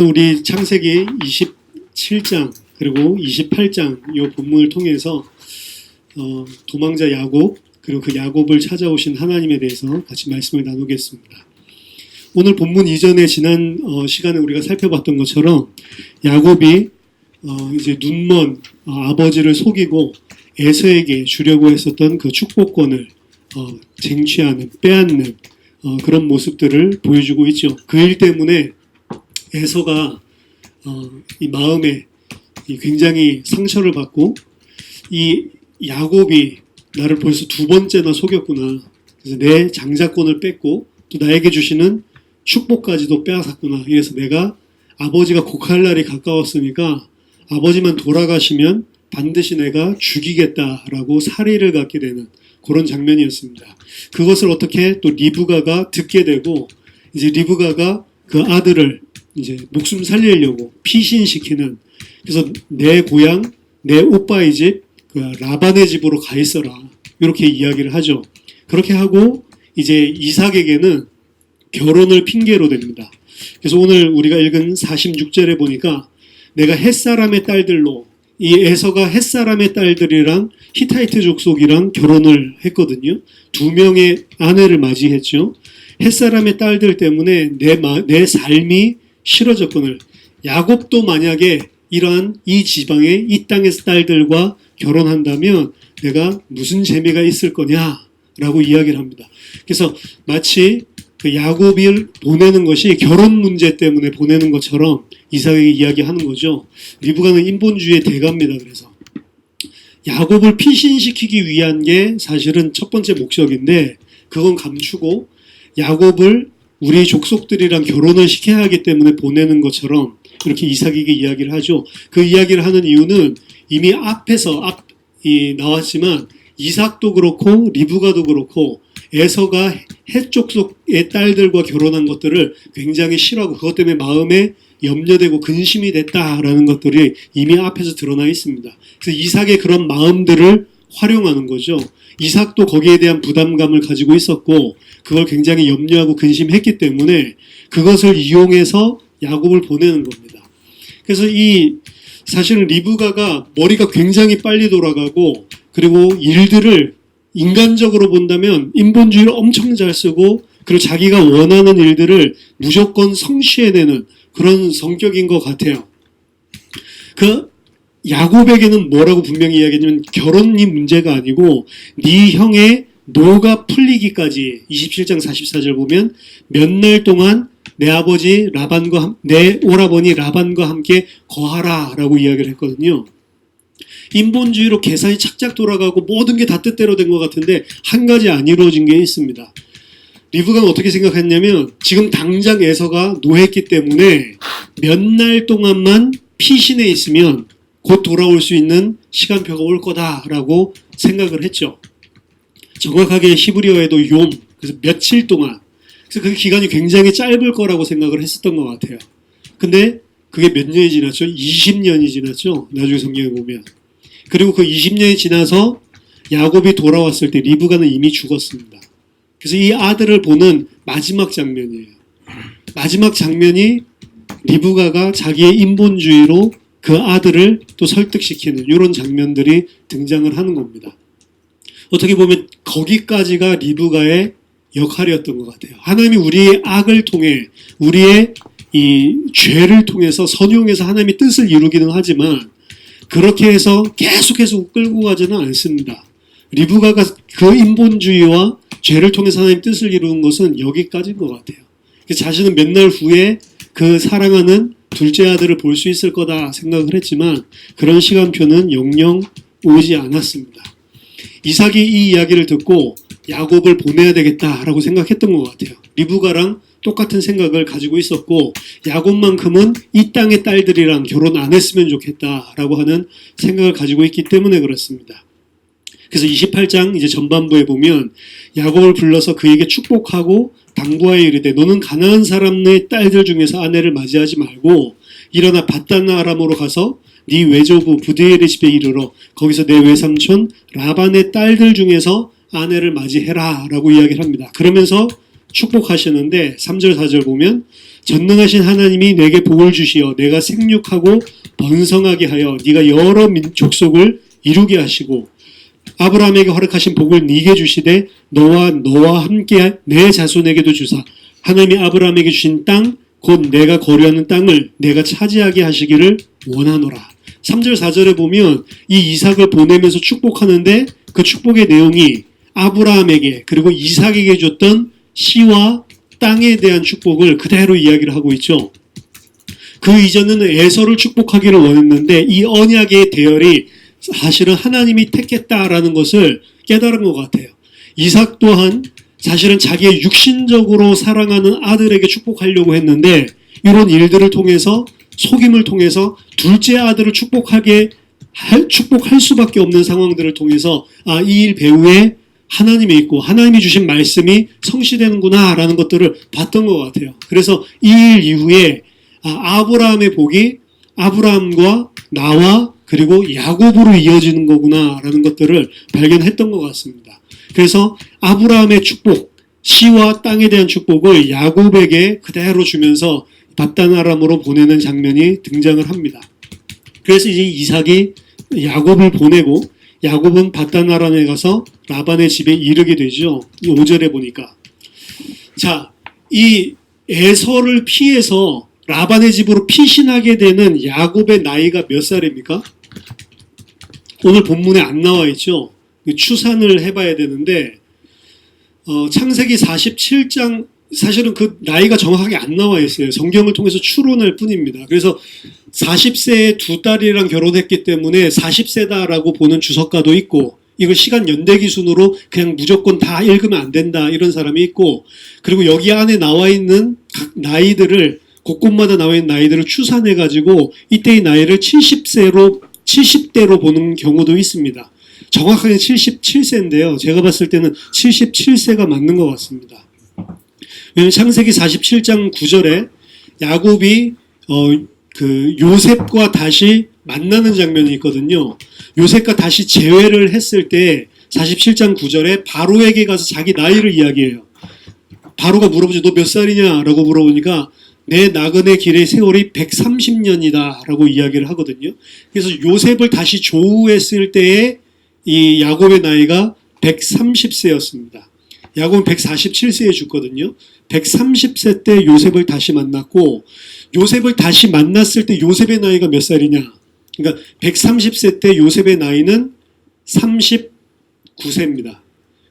우리 창세기 27장 그리고 28장 이 본문을 통해서 도망자 야곱 그리고 그 야곱을 찾아오신 하나님에 대해서 같이 말씀을 나누겠습니다. 오늘 본문 이전에 지난 시간에 우리가 살펴봤던 것처럼 야곱이 이제 눈먼 아버지를 속이고 에서에게 주려고 했었던 그 축복권을 쟁취하는 빼앗는 그런 모습들을 보여주고 있죠. 그 일 때문에 에서가 이 마음에 굉장히 상처를 받고 이 야곱이 나를 벌써 두 번째나 속였구나. 그래서 내 장자권을 뺏고 또 나에게 주시는 축복까지도 빼앗았구나. 그래서 내가 아버지가 곡할 날이 가까웠으니까 아버지만 돌아가시면 반드시 내가 죽이겠다라고 살의를 갖게 되는 그런 장면이었습니다. 그것을 어떻게 또 리브가가 듣게 되고 이제 리브가가 그 아들을 이제 목숨 살리려고 피신시키는, 그래서 내 고향, 내 오빠의 집, 그 라반의 집으로 가 있어라. 이렇게 이야기를 하죠. 그렇게 하고 이제 이삭에게는 결혼을 핑계로 됩니다. 그래서 오늘 우리가 읽은 46절에 보니까 내가 햇사람의 딸들로, 이 에서가 햇사람의 딸들이랑 히타이트 족속이랑 결혼을 했거든요. 두 명의 아내를 맞이했죠. 햇사람의 딸들 때문에 내 삶이 싫어졌거늘 야곱도 만약에 이러한 이 지방의 이 땅의 딸들과 결혼한다면 내가 무슨 재미가 있을 거냐라고 이야기를 합니다. 그래서 마치 그 야곱을 보내는 것이 결혼 문제 때문에 보내는 것처럼 이삭에게 이야기하는 거죠. 리브가는 인본주의의 대가입니다. 그래서 야곱을 피신시키기 위한 게 사실은 첫 번째 목적인데 그건 감추고 야곱을 우리 족속들이랑 결혼을 시켜야 하기 때문에 보내는 것처럼 이렇게 이삭에게 이야기를 하죠. 그 이야기를 하는 이유는 이미 앞에서 나왔지만 이삭도 그렇고 리브가도 그렇고 에서가 헷 족속의 딸들과 결혼한 것들을 굉장히 싫어하고 그것 때문에 마음에 염려되고 근심이 됐다라는 것들이 이미 앞에서 드러나 있습니다. 그래서 이삭의 그런 마음들을 활용하는 거죠. 이삭도 거기에 대한 부담감을 가지고 있었고 그걸 굉장히 염려하고 근심했기 때문에 그것을 이용해서 야곱을 보내는 겁니다. 그래서 사실은 리브가가 머리가 굉장히 빨리 돌아가고 그리고 일들을 인간적으로 본다면 인본주의를 엄청 잘 쓰고 그리고 자기가 원하는 일들을 무조건 성취해내는 그런 성격인 것 같아요. 그 야곱에게는 뭐라고 분명히 이야기했냐면 결혼이 문제가 아니고 네 형의 노가 풀리기까지 27장 44절 보면 몇 날 동안 내 아버지 라반과 내 오라버니 라반과 함께 거하라 라고 이야기를 했거든요. 인본주의로 계산이 착착 돌아가고 모든 게 다 뜻대로 된 것 같은데 한 가지 안 이루어진 게 있습니다. 리브가는 어떻게 생각했냐면 지금 당장 에서가 노했기 때문에 몇 날 동안만 피신해 있으면 곧 돌아올 수 있는 시간표가 올 거다라고 생각을 했죠. 정확하게 히브리어에도 욤, 그래서 며칠 동안, 그래서 그 기간이 굉장히 짧을 거라고 생각을 했었던 것 같아요. 근데 그게 몇 년이 지났죠? 20년이 지났죠? 나중에 성경에 보면. 그리고 그 20년이 지나서 야곱이 돌아왔을 때 리브가는 이미 죽었습니다. 그래서 이 아들을 보는 마지막 장면이에요. 마지막 장면이 리브가가 자기의 인본주의로 그 아들을 또 설득시키는 이런 장면들이 등장을 하는 겁니다. 어떻게 보면 거기까지가 리브가의 역할이었던 것 같아요. 하나님이 우리의 악을 통해 우리의 이 죄를 통해서 선용해서 하나님의 뜻을 이루기는 하지만 그렇게 해서 계속해서 끌고 가지는 않습니다. 리브가가 그 인본주의와 죄를 통해서 하나님의 뜻을 이루는 것은 여기까지인 것 같아요. 자신은 몇 날 후에 그 사랑하는 둘째 아들을 볼 수 있을 거다 생각을 했지만 그런 시간표는 영영 오지 않았습니다. 이삭이 이 이야기를 듣고 야곱을 보내야 되겠다라고 생각했던 것 같아요. 리브가랑 똑같은 생각을 가지고 있었고 야곱만큼은 이 땅의 딸들이랑 결혼 안 했으면 좋겠다라고 하는 생각을 가지고 있기 때문에 그렇습니다. 그래서 28장 이제 전반부에 보면 야곱을 불러서 그에게 축복하고 당부하여 이르되 너는 가나안 사람의 딸들 중에서 아내를 맞이하지 말고 일어나 밧단 아람으로 가서 네 외조부 부드엘의 집에 이르러 거기서 내 외삼촌 라반의 딸들 중에서 아내를 맞이해라 라고 이야기를 합니다. 그러면서 축복하시는데 3절 4절 보면 전능하신 하나님이 내게 복을 주시어 내가 생육하고 번성하게 하여 네가 여러 족속을 이루게 하시고 아브라함에게 허락하신 복을 네게 주시되 너와 함께 내 자손에게도 주사 하나님이 아브라함에게 주신 땅 곧 내가 거류하는 땅을 내가 차지하게 하시기를 원하노라. 3절 4절에 보면 이 이삭을 보내면서 축복하는데 그 축복의 내용이 아브라함에게 그리고 이삭에게 줬던 씨와 땅에 대한 축복을 그대로 이야기를 하고 있죠. 그 이전에는 에서를 축복하기를 원했는데 이 언약의 대열이 사실은 하나님이 택했다라는 것을 깨달은 것 같아요. 이삭 또한 사실은 자기의 육신적으로 사랑하는 아들에게 축복하려고 했는데 이런 일들을 통해서 속임을 통해서 둘째 아들을 축복할 수밖에 없는 상황들을 통해서 이 일 배후에 하나님이 있고 하나님이 주신 말씀이 성취되는구나 라는 것들을 봤던 것 같아요. 그래서 이 일 이후에 아브라함의 복이 아브라함과 나와 그리고 야곱으로 이어지는 거구나 라는 것들을 발견했던 것 같습니다. 그래서 아브라함의 축복, 씨와 땅에 대한 축복을 야곱에게 그대로 주면서 밧단 아람으로 보내는 장면이 등장을 합니다. 그래서 이제 이삭이 야곱을 보내고 야곱은 밧단 아람에 가서 라반의 집에 이르게 되죠. 5절에 보니까. 자, 이 에서를 피해서 라반의 집으로 피신하게 되는 야곱의 나이가 몇 살입니까? 오늘 본문에 안 나와 있죠. 추산을 해봐야 되는데 창세기 47장 사실은 그 나이가 정확하게 안 나와 있어요. 성경을 통해서 추론할 뿐입니다. 그래서 40세에 두 딸이랑 결혼했기 때문에 40세다라고 보는 주석가도 있고 이걸 시간 연대 기준으로 그냥 무조건 다 읽으면 안 된다 이런 사람이 있고 그리고 여기 안에 나와 있는 각 나이들을 곳곳마다 나와 있는 나이들을 추산해가지고 이때의 나이를 70대로 보는 경우도 있습니다. 정확하게 77세인데요. 제가 봤을 때는 77세가 맞는 것 같습니다. 왜냐하면 창세기 47장 9절에 야곱이 요셉과 다시 만나는 장면이 있거든요. 요셉과 다시 재회를 했을 때 47장 9절에 바로에게 가서 자기 나이를 이야기해요. 바로가 물어보죠. 너 몇 살이냐? 라고 물어보니까 내 나그네 길의 세월이 130년이다 라고 이야기를 하거든요. 그래서 요셉을 다시 조우했을 때에 이 야곱의 나이가 130세였습니다. 야곱은 147세에 죽거든요. 130세 때 요셉을 다시 만났고 요셉을 다시 만났을 때 요셉의 나이가 몇 살이냐? 그러니까 130세 때 요셉의 나이는 39세입니다.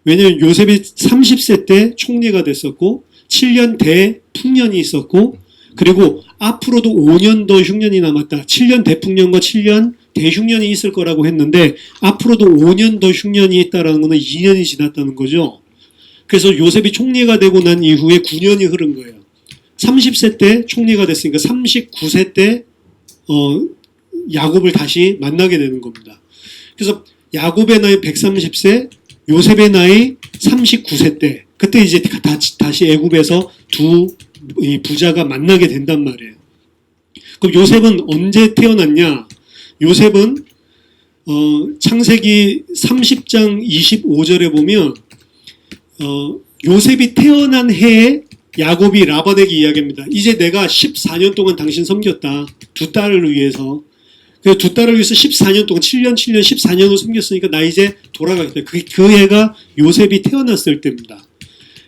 왜냐하면 요셉이 30세 때 총리가 됐었고 7년 대풍년이 있었고 그리고 앞으로도 5년 더 흉년이 남았다. 7년 대풍년과 7년 대흉년이 있을 거라고 했는데 앞으로도 5년 더 흉년이 있다라는 것은 2년이 지났다는 거죠. 그래서 요셉이 총리가 되고 난 이후에 9년이 흐른 거예요. 30세 때 총리가 됐으니까 39세 때 야곱을 다시 만나게 되는 겁니다. 그래서 야곱의 나이 130세, 요셉의 나이 39세 때 그때 이제 다시 애굽에서 두 부자가 만나게 된단 말이에요. 그럼 요셉은 언제 태어났냐? 요셉은 창세기 30장 25절에 보면 요셉이 태어난 해에 야곱이 라반에게 이야기합니다. 이제 내가 14년 동안 당신 섬겼다. 두 딸을 위해서. 그래서 두 딸을 위해서 14년 동안 7년 14년을 섬겼으니까 나 이제 돌아가겠다. 그 해가 요셉이 태어났을 때입니다.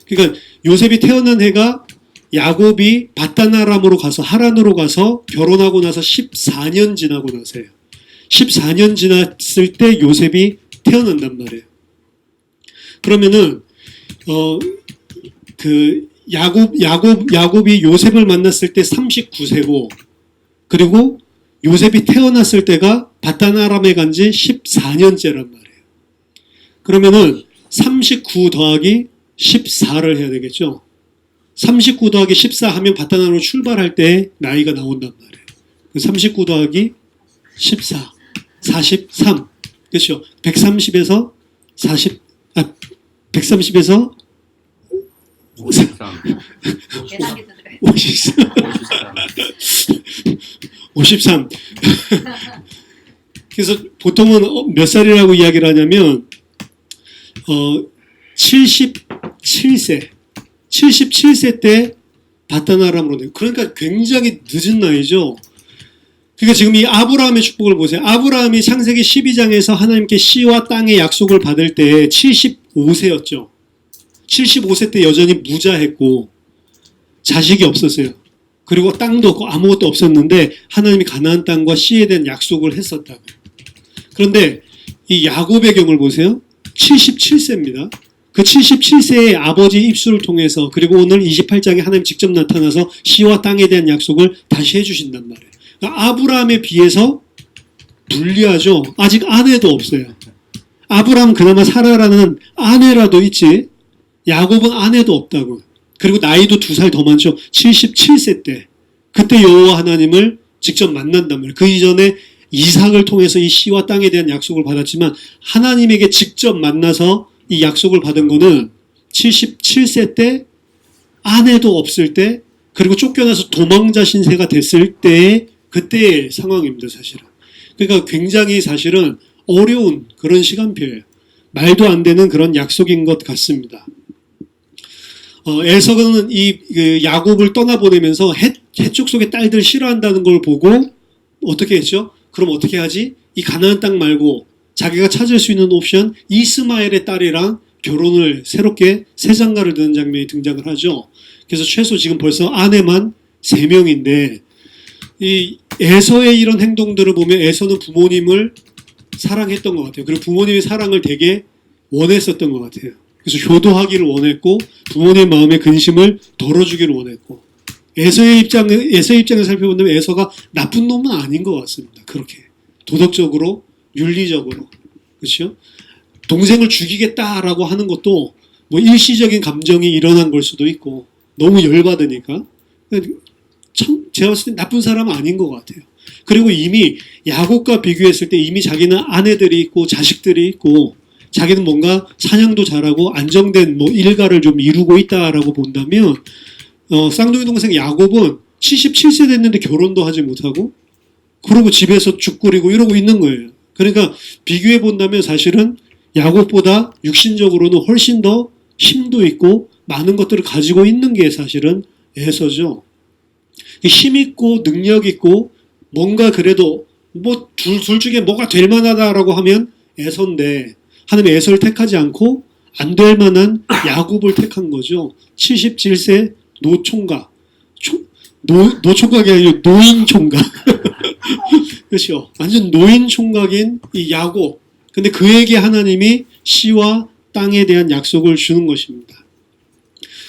그러니까 요셉이 태어난 해가 야곱이 밧단 아람으로 가서 하란으로 가서 결혼하고 나서 14년 지나고 나서요. 14년 지났을 때 요셉이 태어난단 말이에요. 그러면은 야곱이 요셉을 만났을 때 39세고 그리고 요셉이 태어났을 때가 밧단 아람에 간 지 14년째란 말이에요. 그러면은 39 더하기 14를 해야 되겠죠. 39 더하기 14 하면 밧단 아람으로 출발할 때 나이가 나온단 말이에요. 39 더하기 14, 43. 그렇죠. 130에서 130에서 53. 그래서 보통은 몇 살이라고 이야기를 하냐면 77세. 77세 때 바단 아람으로 내. 그러니까 굉장히 늦은 나이죠. 그러니까 지금 이 아브라함의 축복을 보세요. 아브라함이 창세기 12장에서 하나님께 씨와 땅의 약속을 받을 때 75세였죠. 75세 때 여전히 무자했고 자식이 없었어요. 그리고 땅도 없고 아무것도 없었는데 하나님이 가나안 땅과 씨에 대한 약속을 했었다고. 그런데 이 야곱의 경우를 보세요. 77세입니다. 그 77세의 아버지 입술을 통해서 그리고 오늘 28장에 하나님 직접 나타나서 씨와 땅에 대한 약속을 다시 해주신단 말이에요. 그러니까 아브라함에 비해서 불리하죠. 아직 아내도 없어요. 아브라함 그나마 사라라는 아내라도 있지 야곱은 아내도 없다고. 그리고 나이도 2살 더 많죠. 77세 때. 그때 여호와 하나님을 직접 만난단 말이에요. 그 이전에 이삭을 통해서 이 씨와 땅에 대한 약속을 받았지만 하나님에게 직접 만나서 이 약속을 받은 거는 77세 때 아내도 없을 때 그리고 쫓겨나서 도망자 신세가 됐을 때 그때의 상황입니다. 사실은. 그러니까 굉장히 사실은 어려운 그런 시간표예요. 말도 안 되는 그런 약속인 것 같습니다. 에서는 이 야곱을 떠나보내면서 해쪽 속의 딸들 싫어한다는 걸 보고 어떻게 했죠? 그럼 어떻게 하지? 이 가나안 땅 말고 자기가 찾을 수 있는 옵션 이스마엘의 딸이랑 결혼을 새롭게 새 장가를 드는 장면이 등장을 하죠. 그래서 최소 지금 벌써 아내만 3명인데 이 에서의 이런 행동들을 보면 에서는 부모님을 사랑했던 것 같아요. 그리고 부모님의 사랑을 되게 원했었던 것 같아요. 그래서 효도하기를 원했고 부모님 마음의 근심을 덜어주기를 원했고 에서의 입장을 살펴본다면 에서가 나쁜 놈은 아닌 것 같습니다. 그렇게 도덕적으로 윤리적으로 그렇죠? 동생을 죽이겠다라고 하는 것도 뭐 일시적인 감정이 일어난 걸 수도 있고 너무 열받으니까 참 제가 봤을 때 나쁜 사람은 아닌 것 같아요. 그리고 이미 야곱과 비교했을 때 이미 자기는 아내들이 있고 자식들이 있고 자기는 뭔가 사냥도 잘하고 안정된 뭐 일가를 좀 이루고 있다라고 본다면 쌍둥이 동생 야곱은 77세 됐는데 결혼도 하지 못하고 그러고 집에서 죽 끓이고 이러고 있는 거예요. 그러니까 비교해 본다면 사실은 야곱보다 육신적으로는 훨씬 더 힘도 있고 많은 것들을 가지고 있는 게 사실은 에서죠. 힘 있고 능력 있고 뭔가 그래도 뭐 둘 중에 뭐가 될 만하다라고 하면 에서인데 하나님 에서를 택하지 않고 안 될 만한 야곱을 택한 거죠. 77세 노총각. 노총각이 아니라 노인총각. 그렇죠. 완전 노인총각인 이 야곱. 근데 그에게 하나님이 씨와 땅에 대한 약속을 주는 것입니다.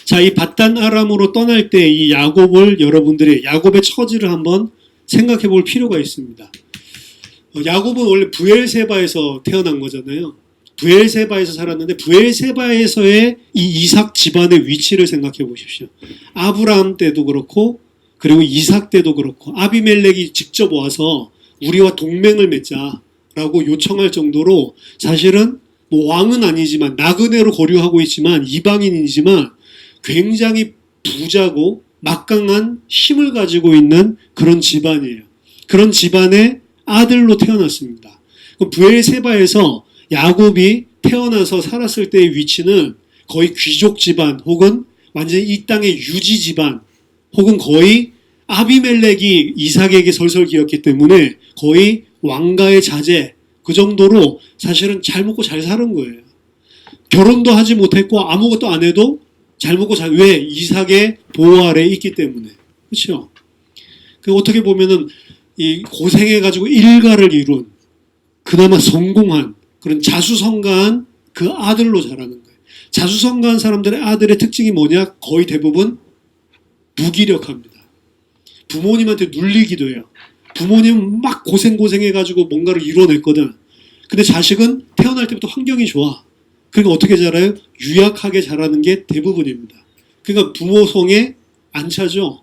자, 이 바단 아람으로 떠날 때 이 야곱을 여러분들이 야곱의 처지를 한번 생각해 볼 필요가 있습니다. 야곱은 원래 브엘세바에서 태어난 거잖아요. 브엘세바에서 살았는데 브엘세바에서의 이 이삭 집안의 위치를 생각해 보십시오. 아브라함 때도 그렇고 그리고 이삭 때도 그렇고 아비멜렉이 직접 와서 우리와 동맹을 맺자라고 요청할 정도로 사실은 뭐 왕은 아니지만 나그네로 거류하고 있지만 이방인이지만 굉장히 부자고 막강한 힘을 가지고 있는 그런 집안이에요. 그런 집안의 아들로 태어났습니다. 브엘세바에서 야곱이 태어나서 살았을 때의 위치는 거의 귀족 집안 혹은 완전히 이 땅의 유지 집안 혹은 거의 아비멜렉이 이삭에게 설설기였기 때문에 거의 왕가의 자제 그 정도로 사실은 잘 먹고 잘 사는 거예요. 결혼도 하지 못했고 아무것도 안 해도 잘 먹고 왜? 이삭의 보호 아래에 있기 때문에. 그렇죠? 어떻게 보면은 이 고생해가지고 일가를 이룬 그나마 성공한 그런 자수성가한 그 아들로 자라는 거예요. 자수성가한 사람들의 아들의 특징이 뭐냐? 거의 대부분 무기력합니다. 부모님한테 눌리기도 해요. 부모님은 막 고생해가지고 뭔가를 이뤄냈거든. 근데 자식은 태어날 때부터 환경이 좋아. 그러니까 어떻게 자라요? 유약하게 자라는 게 대부분입니다. 그러니까 부모 성에 안 차죠.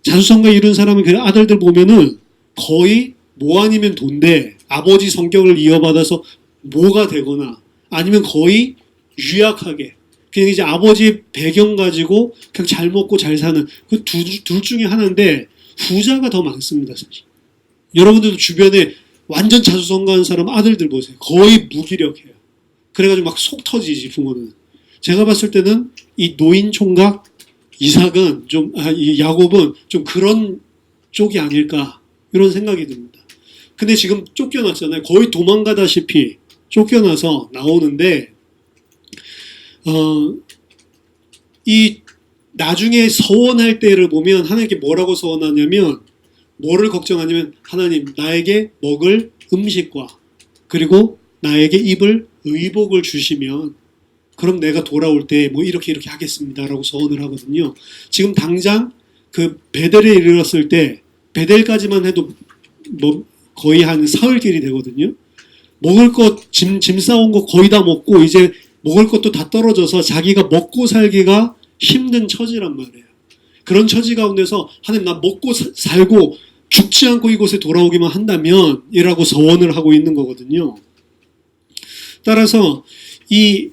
자수성가 이룬 사람은 그 아들들 보면은 거의 뭐 아니면 돈데 아버지 성격을 이어받아서 뭐가 되거나 아니면 거의 유약하게 그냥 이제 아버지 배경 가지고 그냥 잘 먹고 잘 사는 그 둘 중에 하나인데 부자가 더 많습니다. 사실. 여러분들도 주변에 완전 자수성가한 사람 아들들 보세요. 거의 무기력해요. 그래가지고 막 속 터지지 부모는. 제가 봤을 때는 이 노인 총각 이삭은 이 야곱은 좀 그런 쪽이 아닐까 이런 생각이 듭니다. 근데 지금 쫓겨났잖아요. 거의 도망가다시피 쫓겨나서 나오는데 이 나중에 서원할 때를 보면 하나님께 뭐라고 서원하냐면 뭐를 걱정하냐면 하나님 나에게 먹을 음식과 그리고 나에게 입을 의복을 주시면 그럼 내가 돌아올 때 뭐 이렇게 하겠습니다라고 서원을 하거든요. 지금 당장 그 베델에 이르렀을 때 베델까지만 해도 뭐 거의 한 사흘길이 되거든요. 먹을 것 짐 싸온 거 거의 다 먹고 이제 먹을 것도 다 떨어져서 자기가 먹고 살기가 힘든 처지란 말이에요. 그런 처지 가운데서 하나님 나 먹고 살고 죽지 않고 이곳에 돌아오기만 한다면 이라고 서원을 하고 있는 거거든요. 따라서 이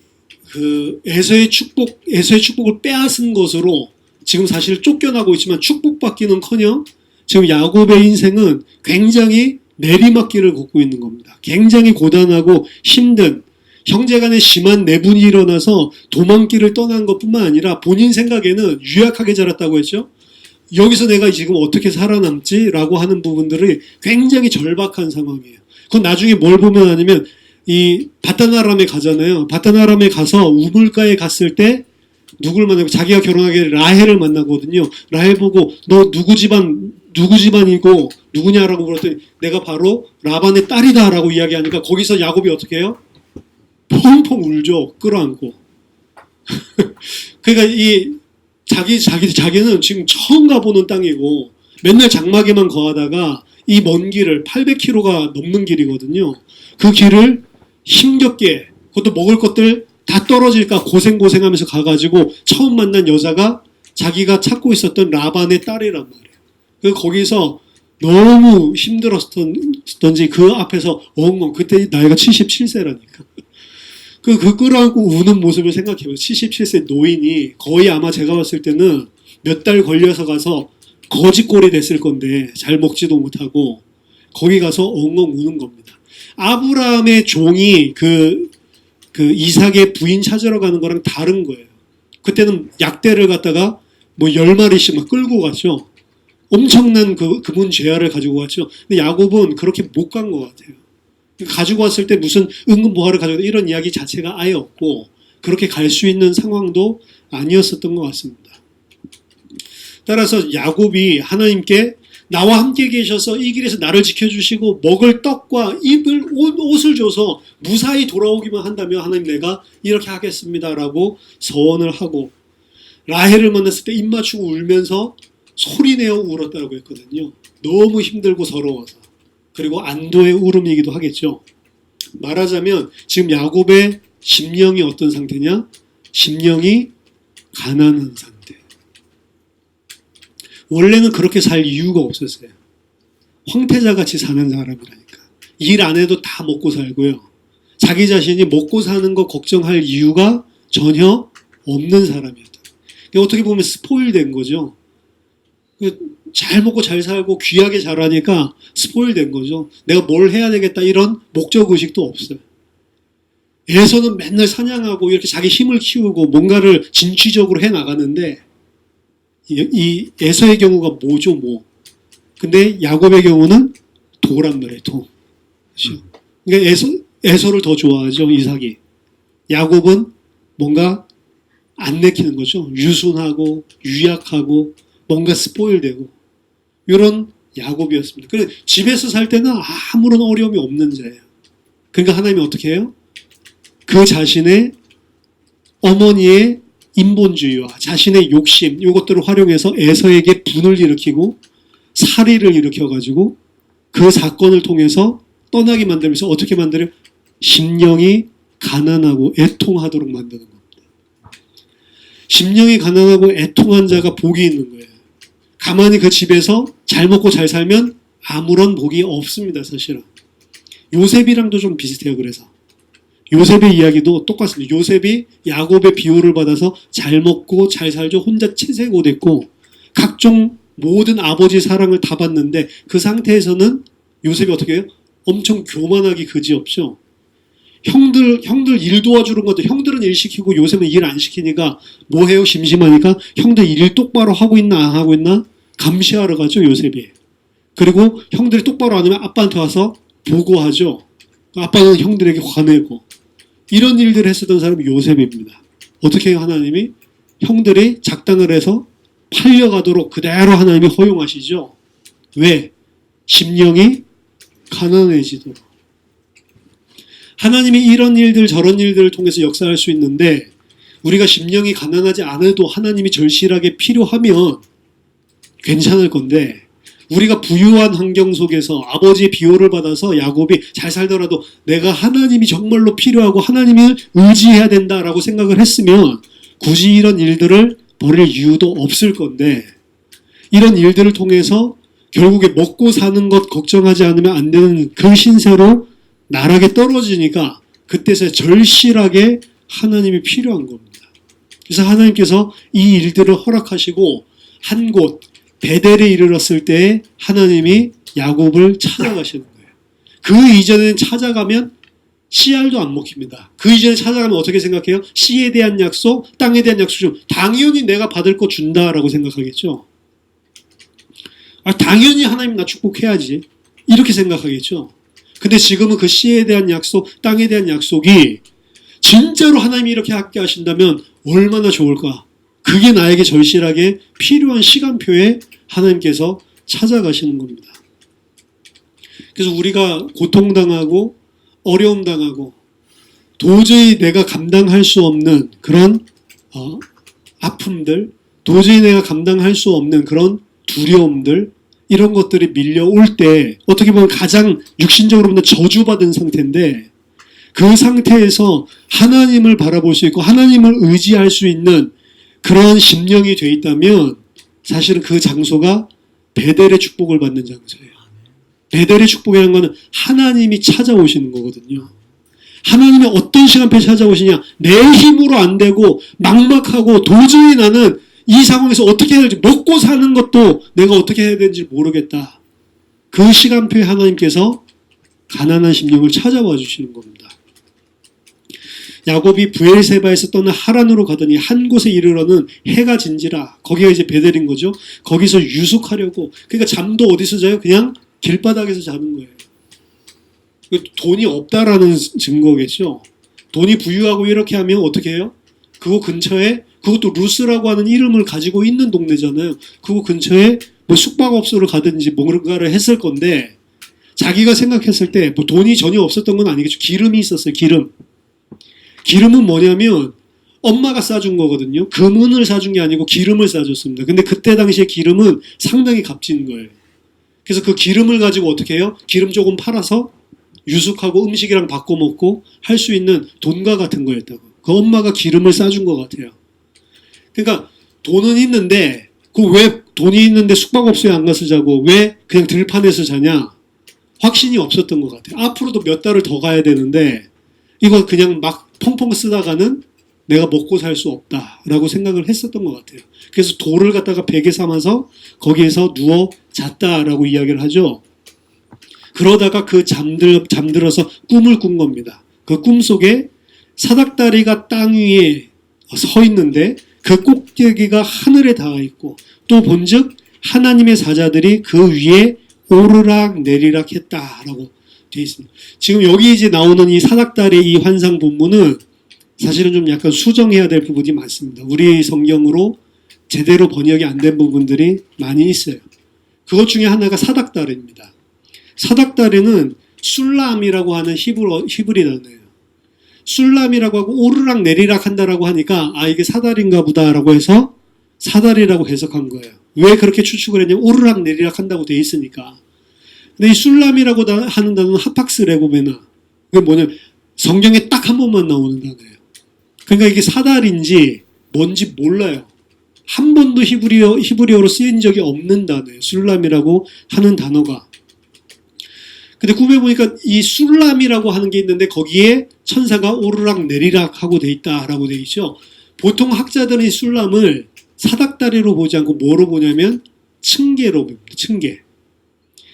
에서의 축복을 빼앗은 것으로 지금 사실 쫓겨나고 있지만 축복받기는커녕 지금 야곱의 인생은 굉장히 내리막길을 걷고 있는 겁니다. 굉장히 고단하고 힘든 형제간에 심한 내분이 일어나서 도망길을 떠난 것뿐만 아니라 본인 생각에는 유약하게 자랐다고 했죠. 여기서 내가 지금 어떻게 살아남지라고 하는 부분들이 굉장히 절박한 상황이에요. 그건 나중에 뭘 보면 아니면 이 바다나람에 가잖아요. 바다나람에 가서 우물가에 갔을 때 누굴 만나고 자기가 결혼하게 라헬을 만나거든요. 라헬 보고 너 누구 집안이고 누구냐라고 물었더니 내가 바로 라반의 딸이다라고 이야기하니까 거기서 야곱이 어떻게 해요? 펑펑 울죠. 끌어안고. 그러니까 이 자기는 지금 처음 가보는 땅이고 맨날 장막에만 거하다가 이 먼 길을 800km가 넘는 길이거든요. 그 길을 힘겹게 그것도 먹을 것들 다 떨어질까 고생하면서 가가지고 처음 만난 여자가 자기가 찾고 있었던 라반의 딸이란 말이에요. 그 거기서 너무 힘들었던지 그 앞에서 엉엉 그때 나이가 77세라니까. 그 끌어안고 우는 모습을 생각해보세요. 77세 노인이 거의 아마 제가 봤을 때는 몇 달 걸려서 가서 거지꼴이 됐을 건데 잘 먹지도 못하고 거기 가서 엉엉 우는 겁니다. 아브라함의 종이 그 이삭의 부인 찾으러 가는 거랑 다른 거예요. 그때는 약대를 갖다가 뭐 10마리씩 막 끌고 갔죠. 엄청난 그분 죄아를 가지고 갔죠. 근데 야곱은 그렇게 못 간 것 같아요. 가지고 왔을 때 무슨 응급보화를 가져오다 이런 이야기 자체가 아예 없고 그렇게 갈 수 있는 상황도 아니었었던 것 같습니다. 따라서 야곱이 하나님께 나와 함께 계셔서 이 길에서 나를 지켜주시고 먹을 떡과 입을 옷을 줘서 무사히 돌아오기만 한다면 하나님 내가 이렇게 하겠습니다라고 서원을 하고 라헬을 만났을 때 입 맞추고 울면서 소리내어 울었다고 했거든요. 너무 힘들고 서러워서. 그리고 안도의 울음이기도 하겠죠. 말하자면 지금 야곱의 심령이 어떤 상태냐? 심령이 가난한 상태. 원래는 그렇게 살 이유가 없었어요. 황태자같이 사는 사람이라니까. 일 안 해도 다 먹고 살고요. 자기 자신이 먹고 사는 거 걱정할 이유가 전혀 없는 사람이었다. 어떻게 보면 스포일된 거죠. 잘 먹고 잘 살고 귀하게 자라니까 스포일된 거죠. 내가 뭘 해야 되겠다 이런 목적의식도 없어요. 에서는 맨날 사냥하고 이렇게 자기 힘을 키우고 뭔가를 진취적으로 해나가는데 이 에서의 경우가 뭐죠 뭐. 근데 야곱의 경우는 도란 말이에요. 도. 그렇죠? 그러니까 에서를 더 좋아하죠 이삭이. 야곱은 뭔가 안 내키는 거죠. 유순하고 유약하고 뭔가 스포일되고 이런 야곱이었습니다. 그래 집에서 살 때는 아무런 어려움이 없는 자예요. 그러니까 하나님이 어떻게 해요? 그 자신의 어머니의 인본주의와 자신의 욕심 이것들을 활용해서 에서에게 분을 일으키고 살의를 일으켜가지고 그 사건을 통해서 떠나게 만들면서 어떻게 만들어요? 심령이 가난하고 애통하도록 만드는 겁니다. 심령이 가난하고 애통한 자가 복이 있는 거예요. 가만히 그 집에서 잘 먹고 잘 살면 아무런 복이 없습니다. 사실은. 요셉이랑도 좀 비슷해요. 그래서 요셉의 이야기도 똑같습니다. 요셉이 야곱의 비호를 받아서 잘 먹고 잘 살죠. 혼자 채색옷 입고 각종 모든 아버지 사랑을 다 받는데 그 상태에서는 요셉이 어떻게 해요? 엄청 교만하기 그지없죠. 형들 일 도와주는 것도 형들은 일 시키고 요셉은 일 안 시키니까 뭐 해요? 심심하니까 형들 일 똑바로 하고 있나 안 하고 있나 감시하러 가죠, 요셉이. 그리고 형들이 똑바로 안 하면 아빠한테 와서 보고하죠. 아빠는 형들에게 화내고. 이런 일들을 했었던 사람이 요셉입니다. 어떻게 해요, 하나님이? 형들이 작당을 해서 팔려가도록 그대로 하나님이 허용하시죠. 왜? 심령이 가난해지도록. 하나님이 이런 일들 저런 일들을 통해서 역사할 수 있는데 우리가 심령이 가난하지 않아도 하나님이 절실하게 필요하면 괜찮을 건데 우리가 부유한 환경 속에서 아버지의 비호를 받아서 야곱이 잘 살더라도 내가 하나님이 정말로 필요하고 하나님을 의지해야 된다라고 생각을 했으면 굳이 이런 일들을 벌일 이유도 없을 건데 이런 일들을 통해서 결국에 먹고 사는 것 걱정하지 않으면 안 되는 그 신세로 나락에 떨어지니까 그때서 절실하게 하나님이 필요한 겁니다. 그래서 하나님께서 이 일들을 허락하시고 한 곳 베델에 이르렀을 때 하나님이 야곱을 찾아가시는 거예요. 그 이전에는 찾아가면 씨알도 안 먹힙니다. 그 이전에 찾아가면 어떻게 생각해요? 씨에 대한 약속, 땅에 대한 약속 좀 당연히 내가 받을 거 준다라고 생각하겠죠. 당연히 하나님 나 축복해야지 이렇게 생각하겠죠. 근데 지금은 그 씨에 대한 약속, 땅에 대한 약속이 진짜로 하나님이 이렇게 함께 하신다면 얼마나 좋을까. 그게 나에게 절실하게 필요한 시간표에 하나님께서 찾아가시는 겁니다. 그래서 우리가 고통당하고 어려움당하고 도저히 내가 감당할 수 없는 그런 아픔들, 도저히 내가 감당할 수 없는 그런 두려움들, 이런 것들이 밀려올 때 어떻게 보면 가장 육신적으로 보면 저주받은 상태인데 그 상태에서 하나님을 바라볼 수 있고 하나님을 의지할 수 있는 그런 심령이 돼 있다면 사실은 그 장소가 베델의 축복을 받는 장소예요. 베델의 축복이라는 것은 하나님이 찾아오시는 거거든요. 하나님이 어떤 시간표에 찾아오시냐? 내 힘으로 안 되고 막막하고 도저히 나는 이 상황에서 어떻게 해야 될지 먹고 사는 것도 내가 어떻게 해야 되는지 모르겠다. 그 시간표에 하나님께서 가난한 심령을 찾아와 주시는 겁니다. 야곱이 브엘세바에서 떠나 하란으로 가더니 한 곳에 이르러는 해가 진지라. 거기가 이제 베델인 거죠. 거기서 유숙하려고. 그러니까 잠도 어디서 자요? 그냥 길바닥에서 자는 거예요. 돈이 없다라는 증거겠죠. 돈이 부유하고 이렇게 하면 어떻게 해요? 그거 근처에 그것도 루스라고 하는 이름을 가지고 있는 동네잖아요. 그거 근처에 뭐 숙박업소를 가든지 뭔가를 했을 건데 자기가 생각했을 때 뭐 돈이 전혀 없었던 건 아니겠죠. 기름이 있었어요. 기름은 뭐냐면 엄마가 싸준 거거든요. 금은을 싸준 게 아니고 기름을 싸줬습니다. 근데 그때 당시에 기름은 상당히 값진 거예요. 그래서 그 기름을 가지고 어떻게 해요? 기름 조금 팔아서 유숙하고 음식이랑 바꿔 먹고 할 수 있는 돈과 같은 거였다고. 그 엄마가 기름을 싸준 것 같아요. 그러니까 돈은 있는데 그 왜 돈이 있는데 숙박업소에 안 가서 자고 왜 그냥 들판에서 자냐? 확신이 없었던 것 같아요. 앞으로도 몇 달을 더 가야 되는데 이거 그냥 막 펑펑 쓰다가는 내가 먹고 살 수 없다라고 생각을 했었던 것 같아요. 그래서 돌을 갖다가 베개 삼아서 거기에서 누워 잤다라고 이야기를 하죠. 그러다가 그 잠들어서 꿈을 꾼 겁니다. 그 꿈 속에 사닥다리가 땅 위에 서 있는데 그 꼭대기가 하늘에 닿아 있고 또 본즉 하나님의 사자들이 그 위에 오르락 내리락 했다라고 되어 있습니다. 지금 여기 이제 나오는 이 사닥다리 이 환상 본문은 사실은 좀 약간 수정해야 될 부분이 많습니다. 우리 성경으로 제대로 번역이 안 된 부분들이 많이 있어요. 그것 중에 하나가 사닥다리입니다. 사닥다리는 술람이라고 하는 히브리 단어예요. 술람이라고 하고 오르락 내리락 한다라고 하니까 이게 사다리인가 보다라고 해서 사다리라고 해석한 거예요. 왜 그렇게 추측을 했냐면 오르락 내리락 한다고 돼 있으니까. 근데 이 술람이라고 하는 단어는 하팍스 레고메나. 그게 뭐냐면 성경에 딱 한 번만 나오는 단어예요. 그러니까 이게 사다리인지 뭔지 몰라요. 한 번도 히브리어로 쓰인 적이 없는 단어예요. 술람이라고 하는 단어가. 근데 꿈에 보니까 이 술람이라고 하는 게 있는데 거기에 천사가 오르락 내리락 하고 돼 있다라고 돼 있죠. 보통 학자들은 이 술람을 사닥다리로 보지 않고 뭐로 보냐면 층계로 봅니다. 층계.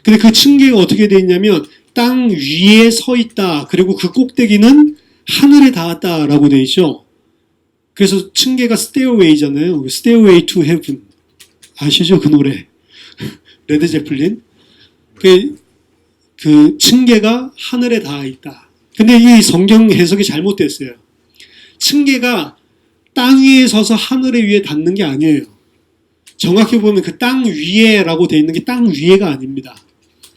근데 그 층계가 어떻게 돼 있냐면 땅 위에 서 있다. 그리고 그 꼭대기는 하늘에 닿았다라고 되어 있죠. 그래서 층계가 스테어웨이잖아요. 스테어웨이 투 헤븐. 아시죠? 그 노래. 레드 제플린. 그 층계가 하늘에 닿아 있다. 근데 이 성경 해석이 잘못됐어요. 층계가 땅 위에 서서 하늘에 위에 닿는 게 아니에요. 정확히 보면 그 땅 위에라고 되어 있는 게 땅 위에가 아닙니다.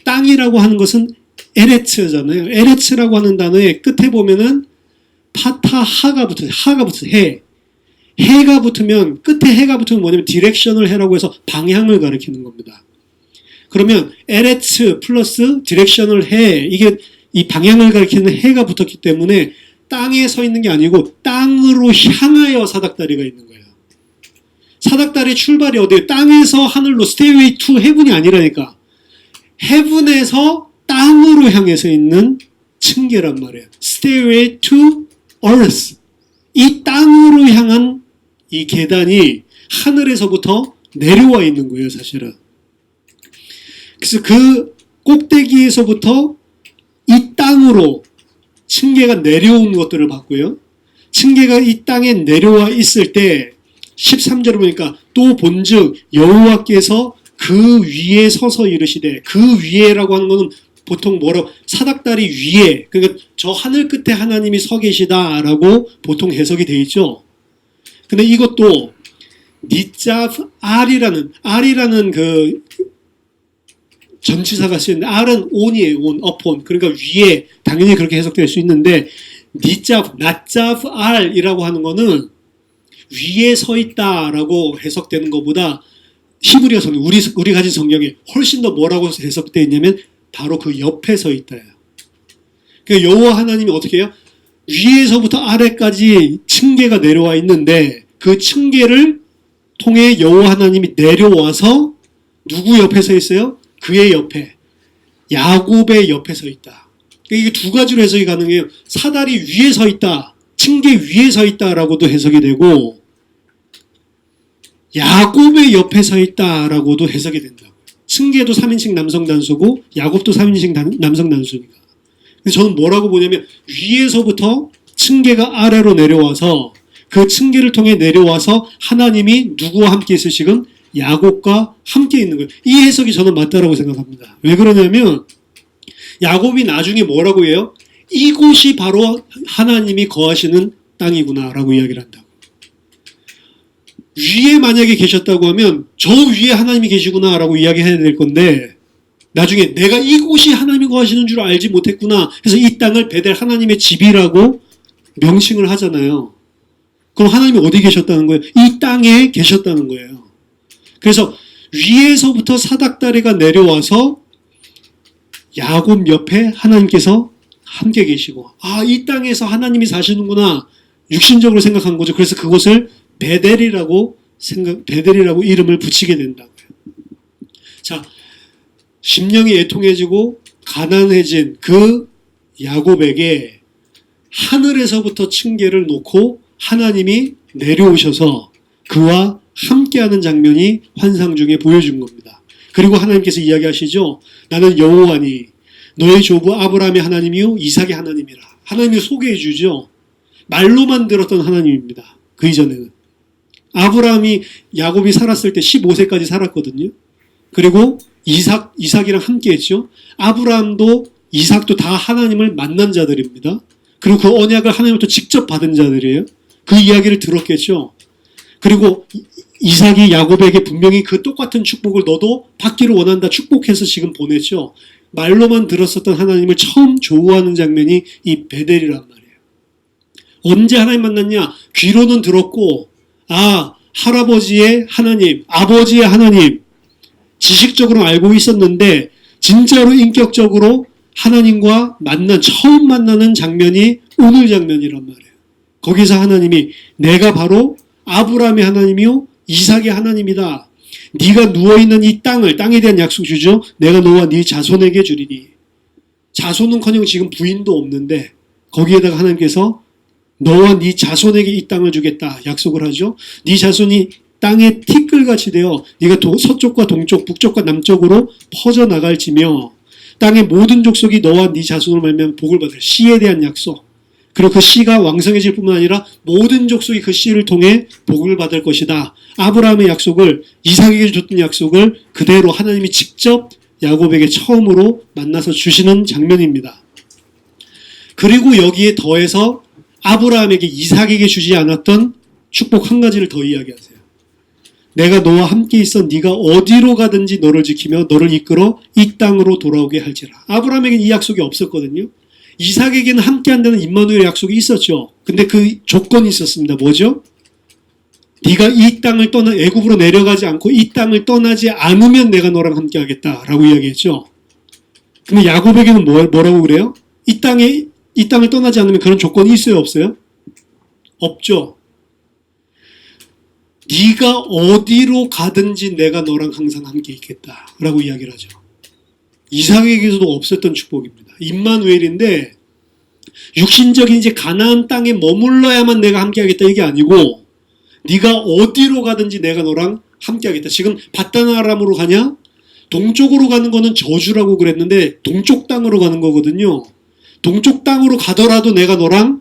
땅이라고 하는 것은 에레츠잖아요. 에레츠라고 하는 단어의 끝에 보면은 파타하가 붙어요. 하가 붙어요. 해. 해가 붙으면, 끝에 해가 붙으면 뭐냐면 디렉션을 해라고 해서 방향을 가리키는 겁니다. 그러면 에레츠 플러스 디렉션을 해, 이게 이 방향을 가리키는 해가 붙었기 때문에 땅에 서 있는 게 아니고 땅으로 향하여 사닥다리가 있는 거예요. 사닥다리 출발이 어디예요? 땅에서 하늘로 스테이웨이 투 헤븐이 아니라니까. 헤븐에서 땅으로 향해서 있는 층계란 말이에요. 스테이웨이 투 earth. 이 땅으로 향한 이 계단이 하늘에서부터 내려와 있는 거예요, 사실은. 그래서 그 꼭대기에서부터 이 땅으로 층계가 내려온 것들을 봤고요. 층계가 이 땅에 내려와 있을 때 13절을 보니까 또 본즉 여호와께서 그 위에 서서 이르시되, 그 위에라고 하는 것은 보통 뭐라고, 사닥다리 위에, 그러니까 저 하늘 끝에 하나님이 서 계시다라고 보통 해석이 되어 있죠. 근데 이것도 니자프 R이라는 그 전치사가 쓰이는데, R은 on이에요. on, upon. 그러니까 위에, 당연히 그렇게 해석될 수 있는데, 낮자프 R이라고 하는 거는 위에 서 있다라고 해석되는 것보다 히브리어서는 우리 가진 성경에 훨씬 더 뭐라고 해석되어 있냐면 바로 그 옆에 서 있다예요. 그러니까 여호와 하나님이 어떻게 해요? 위에서부터 아래까지 층계가 내려와 있는데 그 층계를 통해 여호와 하나님이 내려와서 누구 옆에 서 있어요? 그의 옆에, 야곱의 옆에 서 있다. 그러니까 이게 두 가지로 해석이 가능해요. 사다리 위에 서 있다, 층계 위에 서 있다라고도 해석이 되고, 야곱의 옆에 서 있다라고도 해석이 된다고요. 층계도 3인칭 남성 단수고 야곱도 3인칭 남성 단수니까. 그래서 저는 뭐라고 보냐면 위에서부터 층계가 아래로 내려와서 그 층계를 통해 내려와서 하나님이 누구와 함께 있으시건 야곱과 함께 있는 거예요. 이 해석이 저는 맞다라고 생각합니다. 왜 그러냐면 야곱이 나중에 뭐라고 해요? 이곳이 바로 하나님이 거하시는 땅이구나라고 이야기를 한다고. 위에 만약에 계셨다고 하면 저 위에 하나님이 계시구나라고 이야기해야 될 건데, 나중에 내가 이곳이 하나님이 거하시는 줄 알지 못했구나 해서 이 땅을 베델 하나님의 집이라고 명칭을 하잖아요. 그럼 하나님이 어디 계셨다는 거예요? 이 땅에 계셨다는 거예요. 그래서 위에서부터 사닥다리가 내려와서 야곱 옆에 하나님께서 함께 계시고, 아, 이 땅에서 하나님이 사시는구나 육신적으로 생각한 거죠. 그래서 그곳을 베델이라고 이름을 붙이게 된다고요. 자, 심령이 애통해지고 가난해진 그 야곱에게 하늘에서부터 층계를 놓고 하나님이 내려오셔서 그와 함께하는 장면이 환상 중에 보여준 겁니다. 그리고 하나님께서 이야기하시죠. 나는 여호와니 너의 조부 아브라함의 하나님이요 이삭의 하나님이라. 하나님이 소개해 주죠. 말로만 들었던 하나님입니다. 그 이전에는. 아브라함이 야곱이 살았을 때 15세까지 살았거든요. 그리고 이삭이랑 함께 했죠. 아브라함도 이삭도 다 하나님을 만난 자들입니다. 그리고 그 언약을 하나님부터 직접 받은 자들이에요. 그 이야기를 들었겠죠. 그리고 이삭이 야곱에게 분명히 그 똑같은 축복을 너도 받기를 원한다 축복해서 지금 보냈죠. 말로만 들었었던 하나님을 처음 조우하는 장면이 이 베델이란 말이에요. 언제 하나님 만났냐? 귀로는 들었고, 아, 할아버지의 하나님, 아버지의 하나님, 지식적으로 알고 있었는데 진짜로 인격적으로 하나님과 처음 만나는 장면이 오늘 장면이란 말이에요. 거기서 하나님이 내가 바로 아브라함의 하나님이요 이삭의 하나님이다. 네가 누워있는 이 땅에 대한 약속 주죠. 내가 너와 네 자손에게 주리니. 자손은커녕 지금 부인도 없는데 거기에다가 하나님께서 너와 네 자손에게 이 땅을 주겠다 약속을 하죠. 네 자손이 땅에 티끌같이 되어 네가 서쪽과 동쪽, 북쪽과 남쪽으로 퍼져나갈지며 땅의 모든 족속이 너와 네 자손을 말미암아 복을 받을 시에 대한 약속. 그리고 그 씨가 왕성해질 뿐만 아니라 모든 족속이 그 씨를 통해 복을 받을 것이다. 아브라함의 약속을, 이삭에게 줬던 약속을 그대로 하나님이 직접 야곱에게 처음으로 만나서 주시는 장면입니다. 그리고 여기에 더해서 아브라함에게, 이삭에게 주지 않았던 축복 한 가지를 더 이야기하세요. 내가 너와 함께 있어 네가 어디로 가든지 너를 지키며 너를 이끌어 이 땅으로 돌아오게 할지라. 아브라함에게는 이 약속이 없었거든요. 이삭에게는 함께 한다는 임마누엘의 약속이 있었죠. 근데 그 조건이 있었습니다. 뭐죠? 네가 이 땅을 떠나 애굽으로 내려가지 않고 이 땅을 떠나지 않으면 내가 너랑 함께 하겠다라고 이야기했죠. 근데 야곱에게는 뭐라고 그래요? 이 땅을 떠나지 않으면 그런 조건이 있어요, 없어요? 없죠. 네가 어디로 가든지 내가 너랑 항상 함께 있겠다라고 이야기를 하죠. 이삭에게서도 없었던 축복입니다. 임마누엘인데 육신적인 이제 가나안 땅에 머물러야만 내가 함께 하겠다 이게 아니고 네가 어디로 가든지 내가 너랑 함께 하겠다. 지금 밧다나아람으로 가냐? 동쪽으로 가는 거는 저주라고 그랬는데 동쪽 땅으로 가는 거거든요. 동쪽 땅으로 가더라도 내가 너랑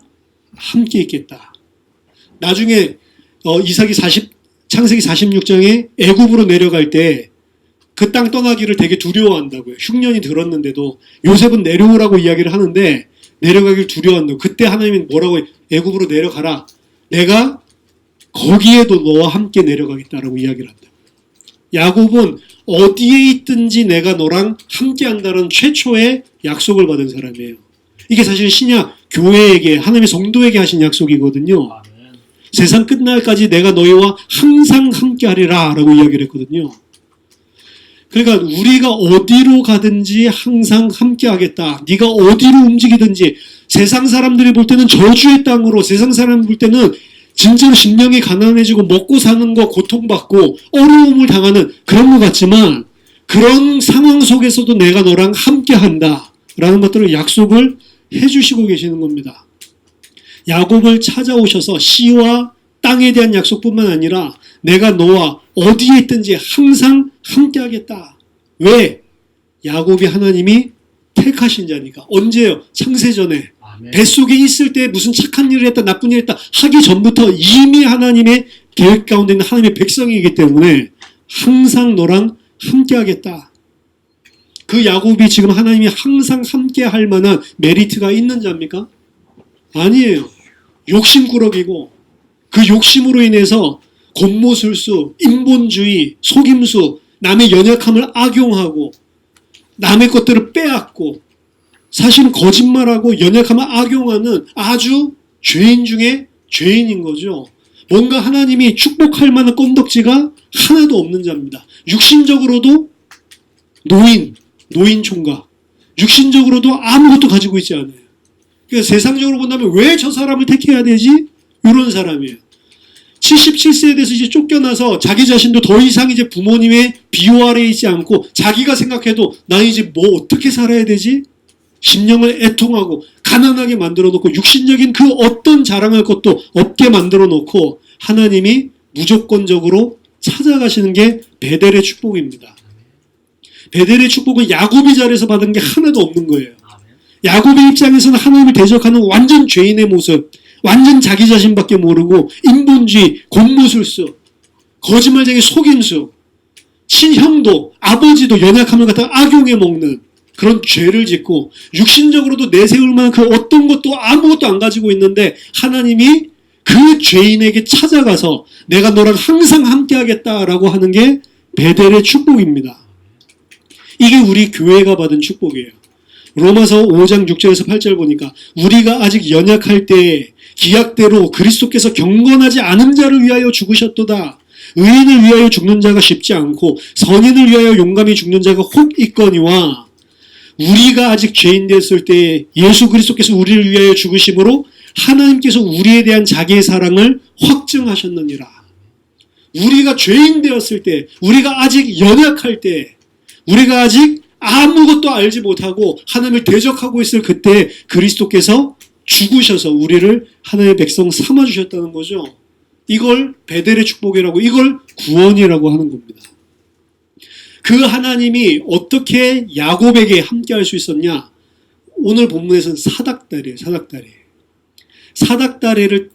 함께 있겠다. 나중에 이삭이 창세기 46장에 애굽으로 내려갈 때 그 땅 떠나기를 되게 두려워한다고요. 흉년이 들었는데도 요셉은 내려오라고 이야기를 하는데 내려가기를 두려워한다고. 그때 하나님은 뭐라고 해요? 애굽으로 내려가라. 내가 거기에도 너와 함께 내려가겠다라고 이야기를 한다. 야곱은 어디에 있든지 내가 너랑 함께 한다는 최초의 약속을 받은 사람이에요. 이게 사실 신약 교회에게, 하나님의 성도에게 하신 약속이거든요. 세상 끝날까지 내가 너희와 항상 함께 하리라 라고 이야기를 했거든요. 그러니까 우리가 어디로 가든지 항상 함께 하겠다. 네가 어디로 움직이든지 세상 사람들이 볼 때는 저주의 땅으로, 세상 사람들 볼 때는 진짜로 심령이 가난해지고 먹고 사는 거 고통받고 어려움을 당하는 그런 것 같지만 그런 상황 속에서도 내가 너랑 함께 한다 라는 것들을 약속을 해주시고 계시는 겁니다. 야곱을 찾아오셔서 씨와 땅에 대한 약속뿐만 아니라 내가 너와 어디에 있든지 항상 함께 하겠다. 왜? 야곱이 하나님이 택하신 자니까. 언제요? 창세전에. 뱃속에 있을 때 무슨 착한 일을 했다, 나쁜 일을 했다 하기 전부터 이미 하나님의 계획 가운데 있는 하나님의 백성이기 때문에 항상 너랑 함께 하겠다. 그 야곱이 지금 하나님이 항상 함께 할 만한 메리트가 있는 자입니까? 아니에요. 욕심꾸러기고 그 욕심으로 인해서 곤모술수, 인본주의, 속임수, 남의 연약함을 악용하고 남의 것들을 빼앗고 사실은 거짓말하고 연약함을 악용하는 아주 죄인 중에 죄인인 거죠. 뭔가 하나님이 축복할 만한 건덕지가 하나도 없는 자입니다. 육신적으로도 노인 총각, 육신적으로도 아무것도 가지고 있지 않아요. 그러니까 세상적으로 본다면 왜 저 사람을 택해야 되지? 이런 사람이에요. 77세에 대해서 이제 쫓겨나서 자기 자신도 더 이상 이제 부모님의 비호 아래에 있지 않고 자기가 생각해도 나 이제 뭐 어떻게 살아야 되지? 심령을 애통하고 가난하게 만들어 놓고 육신적인 그 어떤 자랑할 것도 없게 만들어 놓고 하나님이 무조건적으로 찾아가시는 게 베델의 축복입니다. 베델의 축복은 야곱이 자리에서 받은 게 하나도 없는 거예요. 야곱의 입장에서는 하나님을 대적하는 완전 죄인의 모습, 완전 자기 자신밖에 모르고 인본주의, 곤모술수, 거짓말쟁이 속임수, 친형도, 아버지도 연약함을 갖다 악용해 먹는 그런 죄를 짓고 육신적으로도 내세울 만한 그 어떤 것도 아무것도 안 가지고 있는데 하나님이 그 죄인에게 찾아가서 내가 너랑 항상 함께 하겠다라고 하는 게 베델의 축복입니다. 이게 우리 교회가 받은 축복이에요. 로마서 5장 6절에서 8절 보니까 우리가 아직 연약할 때에 기약대로 그리스도께서 경건하지 않은 자를 위하여 죽으셨도다. 의인을 위하여 죽는 자가 쉽지 않고 선인을 위하여 용감히 죽는 자가 혹 있거니와 우리가 아직 죄인 되었을 때에 예수 그리스도께서 우리를 위하여 죽으심으로 하나님께서 우리에 대한 자기의 사랑을 확증하셨느니라. 우리가 죄인 되었을 때, 우리가 아직 연약할 때, 우리가 아직 아무것도 알지 못하고 하나님을 대적하고 있을 그때 그리스도께서 죽으셔서 우리를 하나님의 백성 삼아주셨다는 거죠. 이걸 베델의 축복이라고, 이걸 구원이라고 하는 겁니다. 그 하나님이 어떻게 야곱에게 함께 할 수 있었냐? 오늘 본문에서는 사닥다리예요. 사닥다리. 사닥다리를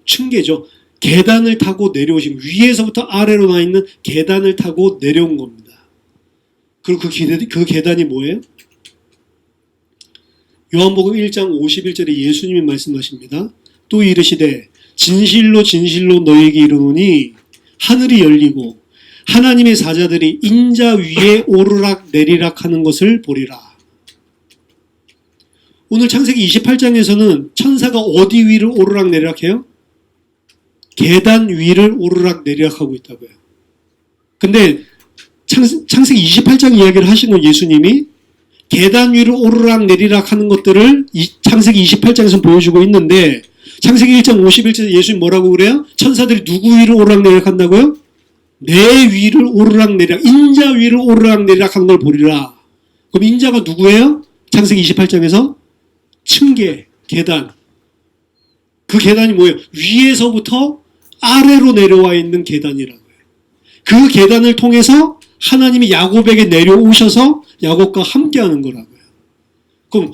층계죠. 계단을 타고 내려오신 위에서부터 아래로 나 있는 계단을 타고 내려온 겁니다. 그리고 그 계단이 뭐예요? 요한복음 1장 51절에 예수님이 말씀하십니다. 또 이르시되 진실로 진실로 너희에게 이르노니 하늘이 열리고 하나님의 사자들이 인자 위에 오르락 내리락 하는 것을 보리라. 오늘 창세기 28장에서는 천사가 어디 위를 오르락 내리락 해요? 계단 위를 오르락 내리락 하고 있다고요. 근데 창세기 28장 이야기를 하신 건 예수님이 계단 위를 오르락 내리락 하는 것들을 창세기 28장에서 보여주고 있는데 창세기 1장 51절에 예수님 뭐라고 그래요? 천사들이 누구 위를 오르락 내리락 한다고요? 내 위를 오르락 내리락, 인자 위를 오르락 내리락 하는 걸 보리라. 그럼 인자가 누구예요? 창세기 28장에서 층계, 계단. 그 계단이 뭐예요? 위에서부터 아래로 내려와 있는 계단이라고요. 그 계단을 통해서 하나님이 야곱에게 내려오셔서 야곱과 함께하는 거라고요. 그럼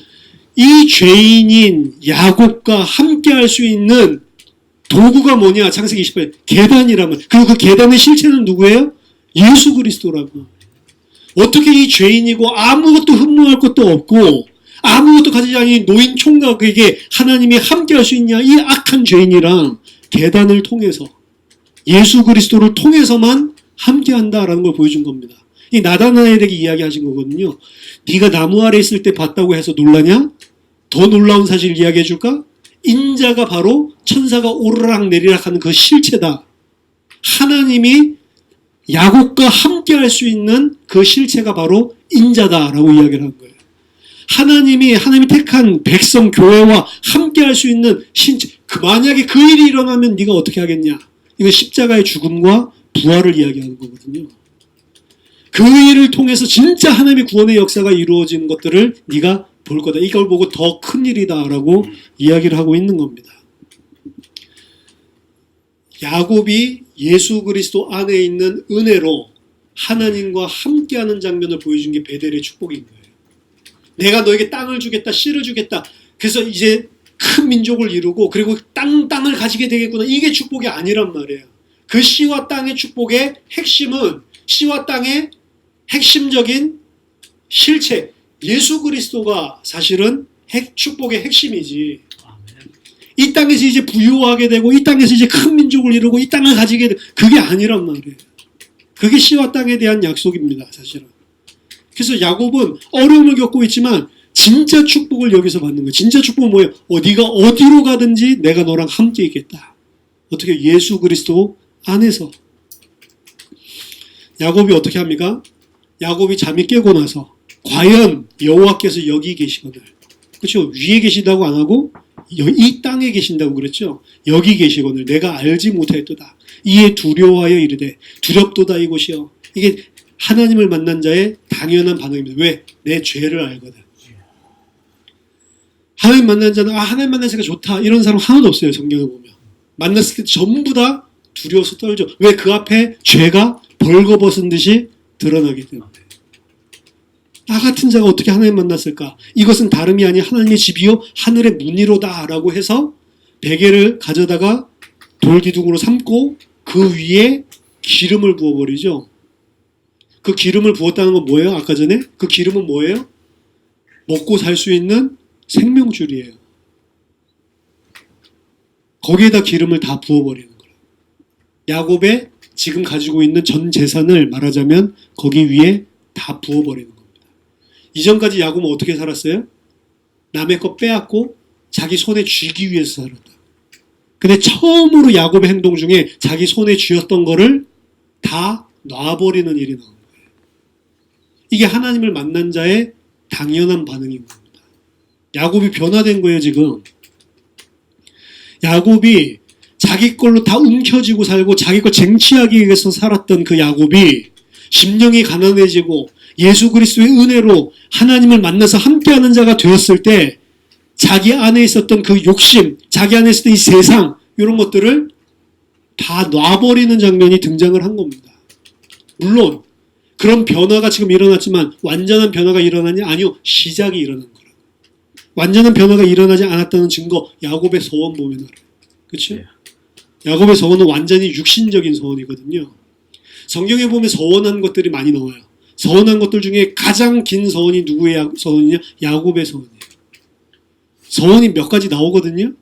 이 죄인인 야곱과 함께할 수 있는 도구가 뭐냐? 창세기 28장 계단이라면. 그리고 그 계단의 실체는 누구예요? 예수 그리스도라고. 어떻게 이 죄인이고 아무것도 흠모할 것도 없고 아무것도 가지지 않은 노인 총각에게 하나님이 함께할 수 있냐? 이 악한 죄인이랑 계단을 통해서 예수 그리스도를 통해서만 함께한다라는 걸 보여준 겁니다. 이 나다나엘에게 이야기하신 거거든요. 네가 나무 아래 있을 때 봤다고 해서 놀라냐? 더 놀라운 사실을 이야기해 줄까? 인자가 바로 천사가 오르락 내리락 하는 그 실체다. 하나님이 야곱과 함께할 수 있는 그 실체가 바로 인자다라고 이야기를 한 거예요. 하나님이 택한 백성 교회와 함께할 수 있는 신체. 만약에 그 일이 일어나면 네가 어떻게 하겠냐? 이거 십자가의 죽음과 부활을 이야기하는 거거든요. 그 일을 통해서 진짜 하나님의 구원의 역사가 이루어지는 것들을 네가 볼 거다. 이걸 보고 더 큰 일이다라고 이야기를 하고 있는 겁니다. 야곱이 예수 그리스도 안에 있는 은혜로 하나님과 함께하는 장면을 보여준 게 베델의 축복인 거예요. 내가 너에게 땅을 주겠다, 씨를 주겠다. 그래서 이제 큰 민족을 이루고 그리고 땅을 가지게 되겠구나. 이게 축복이 아니란 말이에요. 그 씨와 땅의 축복의 핵심은 씨와 땅의 핵심적인 실체, 예수 그리스도가 사실은 축복의 핵심이지. 이 땅에서 이제 부유하게 되고 이 땅에서 이제 큰 민족을 이루고 이 땅을 가지게 되고 그게 아니란 말이에요. 그게 씨와 땅에 대한 약속입니다. 사실은. 그래서 야곱은 어려움을 겪고 있지만 진짜 축복을 여기서 받는 거예요. 진짜 축복은 뭐예요? 네가 어디로 가든지 내가 너랑 함께 있겠다. 어떻게? 예수 그리스도 안에서. 야곱이 어떻게 합니까? 야곱이 잠이 깨고 나서 과연 여호와께서 여기 계시거늘, 그렇죠? 위에 계신다고 안 하고 이 땅에 계신다고 그랬죠? 여기 계시거늘 내가 알지 못하였도다. 이에 두려워하여 이르되 두렵도다 이곳이여. 이게 하나님을 만난 자의 당연한 반응입니다. 왜? 내 죄를 알거든. 하나님 만난 자는 하나님 만났으니까 좋다 이런 사람 하나도 없어요. 성경에 보면 만났을 때 전부 다 두려워서 떨죠. 왜? 그 앞에 죄가 벌거벗은 듯이 드러나기 때문에. 나 같은 자가 어떻게 하나님 만났을까? 이것은 다름이 아니 하나님의 집이요 하늘의 문이로다 라고 해서 베개를 가져다가 돌기둥으로 삼고 그 위에 기름을 부어버리죠. 그 기름을 부었다는 건 뭐예요? 아까 전에 그 기름은 뭐예요? 먹고 살 수 있는 생명줄이에요. 거기에다 기름을 다 부어버리는 거예요. 야곱의 지금 가지고 있는 전 재산을 말하자면 거기 위에 다 부어버리는 겁니다. 이전까지 야곱은 어떻게 살았어요? 남의 거 빼앗고 자기 손에 쥐기 위해서 살았다. 근데 처음으로 야곱의 행동 중에 자기 손에 쥐었던 거를 다 놔버리는 일이 나온 거예요. 이게 하나님을 만난 자의 당연한 반응인 겁니다. 야곱이 변화된 거예요, 지금. 야곱이 자기 걸로 다 움켜쥐고 살고 자기 걸 쟁취하기 위해서 살았던 그 야곱이 심령이 가난해지고 예수 그리스도의 은혜로 하나님을 만나서 함께하는 자가 되었을 때 자기 안에 있었던 그 욕심, 자기 안에 있었던 이 세상 이런 것들을 다 놔버리는 장면이 등장을 한 겁니다. 물론 그런 변화가 지금 일어났지만 완전한 변화가 일어나냐? 아니요. 시작이 일어난 거라고. 완전한 변화가 일어나지 않았다는 증거, 야곱의 서원 보면 알아요. 그렇죠? 네. 야곱의 서원은 완전히 육신적인 서원이거든요. 성경에 보면 서원한 것들이 많이 나와요. 서원한 것들 중에 가장 긴 서원이 누구의 서원이냐? 야곱의 서원이에요. 서원이 몇 가지 나오거든요.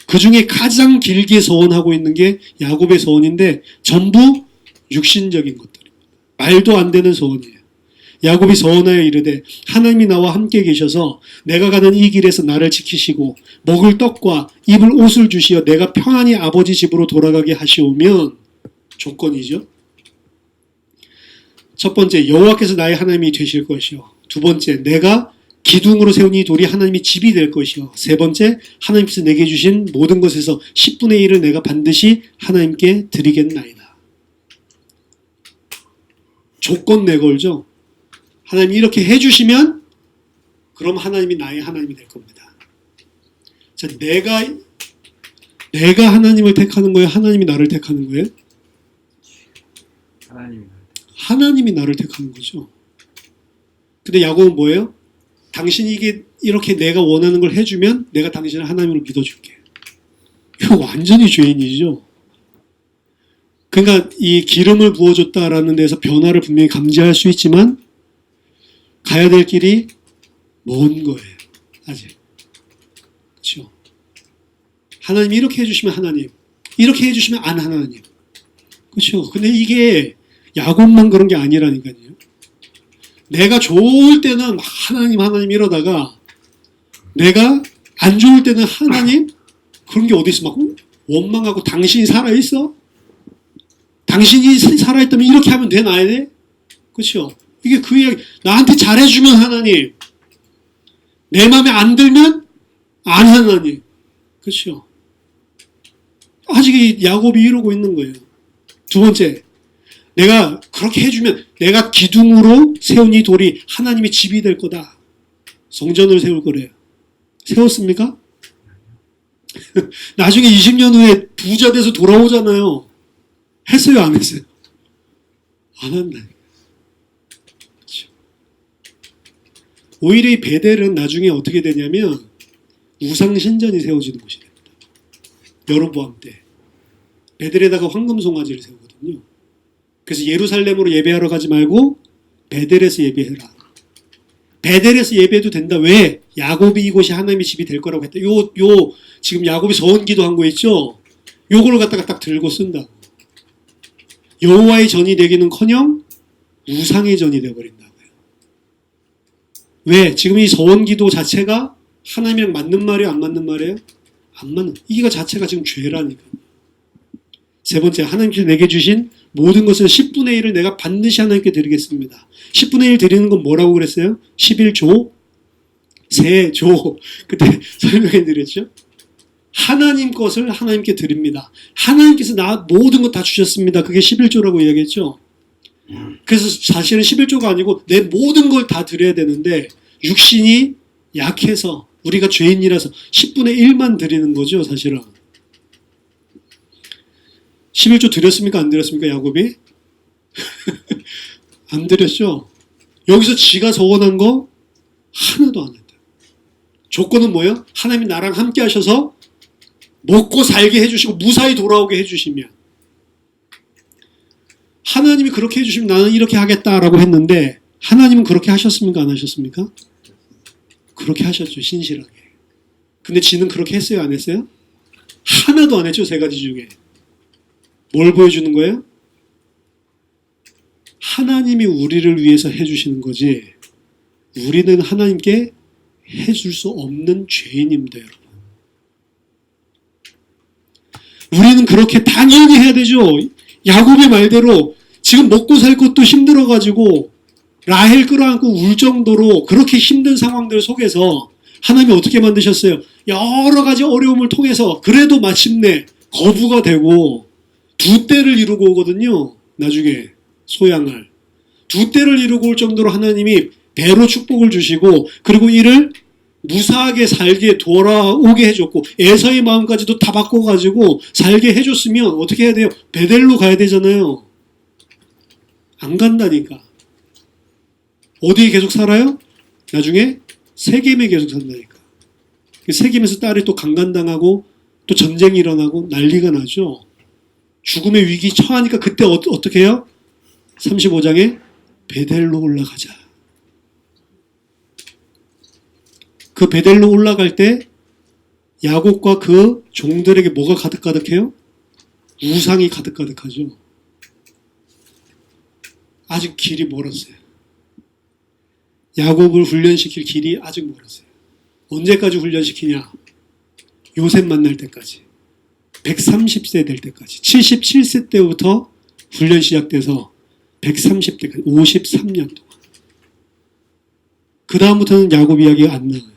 그 중에 가장 길게 서원하고 있는 게 야곱의 서원인데 전부 육신적인 것들입니다. 말도 안 되는 서원이에요. 야곱이 서원하여 이르되 하나님이 나와 함께 계셔서 내가 가는 이 길에서 나를 지키시고 먹을 떡과 입을 옷을 주시어 내가 평안히 아버지 집으로 돌아가게 하시오면, 조건이죠. 첫 번째, 여호와께서 나의 하나님이 되실 것이요. 두 번째, 내가 기둥으로 세운 이 돌이 하나님의 집이 될 것이요. 세 번째, 하나님께서 내게 주신 모든 것에서 10분의 1을 내가 반드시 하나님께 드리겠나이다. 조건 내걸죠. 하나님이 이렇게 해주시면 그럼 하나님이 나의 하나님이 될 겁니다. 자, 내가 하나님을 택하는 거예요? 하나님이 나를 택하는 거예요? 하나님이 나를 택하는 거죠. 근데 야곱은 뭐예요? 당신이 이렇게 내가 원하는 걸 해주면 내가 당신을 하나님으로 믿어줄게. 이거 완전히 죄인이죠. 그러니까 이 기름을 부어줬다라는 데서 변화를 분명히 감지할 수 있지만 가야 될 길이 먼 거예요. 아직. 그렇죠? 하나님이 이렇게 해주시면 하나님, 이렇게 해주시면 안 하나님. 그렇죠? 근데 이게 야곱만 그런 게 아니라니까요. 내가 좋을 때는 막 하나님 이러다가 내가 안 좋을 때는 하나님? 그런 게 어디 있어? 막 원망하고 당신이 살아있어? 당신이 살아있다면 이렇게 하면 돼 나야 돼? 그렇죠? 이게 그 이야기. 나한테 잘해주면 하나님, 내 마음에 안 들면 안 하나님. 그렇죠? 아직 이 야곱이 이러고 있는 거예요. 두 번째, 내가 그렇게 해주면 내가 기둥으로 세운 이 돌이 하나님의 집이 될 거다. 성전을 세울 거래요. 세웠습니까? 나중에 20년 후에 부자 돼서 돌아오잖아요. 했어요, 안 했어요? 안 한다니까. 그렇죠. 오히려 이 베델은 나중에 어떻게 되냐면 우상신전이 세워지는 곳이 됩니다. 여로보암 때. 베델에다가 황금송아지를 세우거든요. 그래서 예루살렘으로 예배하러 가지 말고 베델에서 예배해라. 베델에서 예배해도 된다. 왜? 야곱이 이곳이 하나님의 집이 될 거라고 했다. 지금 야곱이 서원기도 한 거 있죠? 요걸 갖다가 딱 들고 쓴다. 여호와의 전이 되기는커녕 우상의 전이 되어버린다고요. 왜? 지금 이 서원기도 자체가 하나님이랑 맞는 말이에요? 안 맞는 말이에요? 안 맞는. 이거 자체가 지금 죄라니까. 세 번째, 하나님께서 내게 주신 모든 것을 10분의 1을 내가 반드시 하나님께 드리겠습니다. 10분의 1 드리는 건 뭐라고 그랬어요? 11조, 세조. 그때 설명해 드렸죠? 하나님 것을 하나님께 드립니다. 하나님께서 나 모든 것 다 주셨습니다. 그게 11조라고 이야기했죠? 그래서 사실은 11조가 아니고 내 모든 걸 다 드려야 되는데 육신이 약해서 우리가 죄인이라서 10분의 1만 드리는 거죠, 사실은. 11조 드렸습니까? 안 드렸습니까? 야곱이? 안 드렸죠? 여기서 지가 서원한 거 하나도 안 했다. 조건은 뭐예요? 하나님이 나랑 함께 하셔서 먹고 살게 해주시고 무사히 돌아오게 해주시면. 하나님이 그렇게 해주시면 나는 이렇게 하겠다라고 했는데 하나님은 그렇게 하셨습니까? 안 하셨습니까? 그렇게 하셨죠. 신실하게. 근데 지는 그렇게 했어요? 안 했어요? 하나도 안 했죠. 세 가지 중에. 뭘 보여주는 거예요? 하나님이 우리를 위해서 해주시는 거지 우리는 하나님께 해줄 수 없는 죄인입니다, 여러분. 우리는 그렇게 당연히 해야 되죠. 야곱의 말대로 지금 먹고 살 것도 힘들어가지고 라헬 끌어안고 울 정도로 그렇게 힘든 상황들 속에서 하나님이 어떻게 만드셨어요? 여러 가지 어려움을 통해서 그래도 마침내 거부가 되고 두 때를 이루고 오거든요. 나중에 소양할. 두 때를 이루고 올 정도로 하나님이 배로 축복을 주시고 그리고 이를 무사하게 살게 돌아오게 해줬고 에서의 마음까지도 다 바꿔가지고 살게 해줬으면 어떻게 해야 돼요? 베델로 가야 되잖아요. 안 간다니까. 어디에 계속 살아요? 나중에 세겜에 계속 산다니까. 세겜에서 딸이 또 강간당하고 또 전쟁이 일어나고 난리가 나죠. 죽음의 위기 처하니까 그때 어떻게 해요? 35장에 베델로 올라가자. 그 베델로 올라갈 때 야곱과 그 종들에게 뭐가 가득가득해요? 우상이 가득가득하죠. 아직 길이 멀었어요. 야곱을 훈련시킬 길이 아직 멀었어요. 언제까지 훈련시키냐? 요셉 만날 때까지. 130세 될 때까지. 77세 때부터 훈련 시작돼서 130대까지 53년 동안. 그 다음부터는 야곱 이야기가 안 나와요.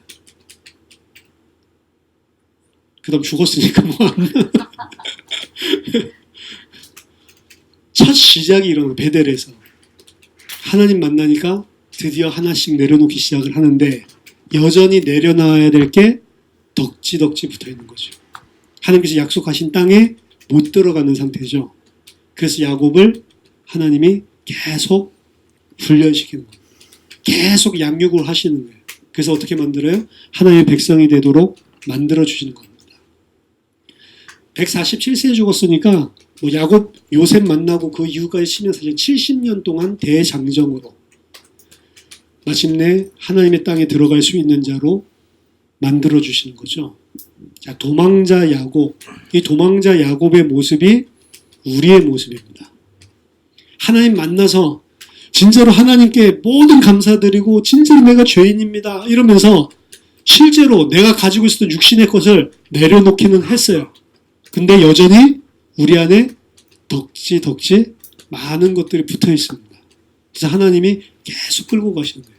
그 다음 죽었으니까 뭐 안 나와요. 첫 시작이 일어나요. 베델에서. 하나님 만나니까 드디어 하나씩 내려놓기 시작을 하는데 여전히 내려놔야 될 게 덕지덕지 붙어 있는 거죠. 하나님께서 약속하신 땅에 못 들어가는 상태죠. 그래서 야곱을 하나님이 계속 훈련시키는 거예요. 계속 양육을 하시는 거예요. 그래서 어떻게 만들어요? 하나님의 백성이 되도록 만들어주시는 겁니다. 147세에 죽었으니까 뭐 야곱, 요셉 만나고 그 이후까지 치면 사실 70년 동안 대장정으로 마침내 하나님의 땅에 들어갈 수 있는 자로 만들어주시는 거죠. 자, 도망자 야곱. 이 도망자 야곱의 모습이 우리의 모습입니다. 하나님 만나서 진짜로 하나님께 모든 감사드리고 진짜로 내가 죄인입니다. 이러면서 실제로 내가 가지고 있었던 육신의 것을 내려놓기는 했어요. 근데 여전히 우리 안에 덕지 많은 것들이 붙어 있습니다. 그래서 하나님이 계속 끌고 가시는 거예요.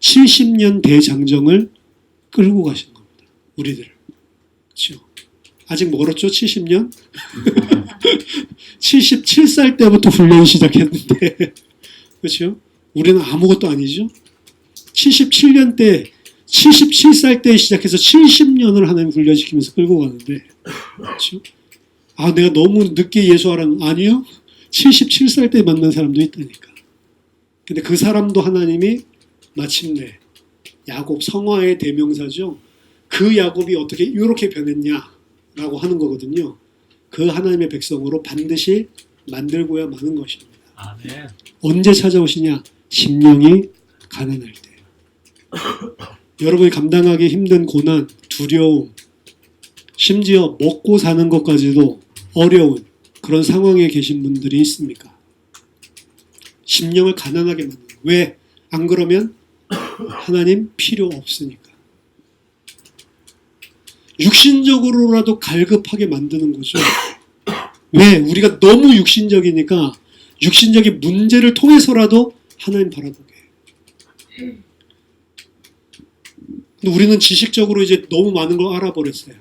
70년 대장정을 끌고 가시는 겁니다. 우리들을. 그렇죠? 아직 멀었죠? 70년? 77살 때부터 훈련 시작했는데 그렇죠? 우리는 아무것도 아니죠? 77년 때 77살 때 시작해서 70년을 하나님 훈련시키면서 끌고 가는데 그렇죠? 아, 내가 너무 늦게 예수하라는 아니요? 77살 때 만난 사람도 있다니까. 근데 그 사람도 하나님이 마침내 야곱 성화의 대명사죠. 그 야곱이 어떻게 이렇게 변했냐라고 하는 거거든요. 그 하나님의 백성으로 반드시 만들고야 마는 것입니다. 아멘. 언제 찾아오시냐? 심령이 가난할 때. 여러분이 감당하기 힘든 고난, 두려움, 심지어 먹고 사는 것까지도 어려운 그런 상황에 계신 분들이 있습니까? 심령을 가난하게 만드는 거예요. 왜? 안 그러면 하나님 필요 없으니까. 육신적으로라도 갈급하게 만드는 거죠. 왜? 우리가 너무 육신적이니까 육신적인 문제를 통해서라도 하나님 바라보게 해요. 근데 우리는 지식적으로 이제 너무 많은 걸 알아버렸어요.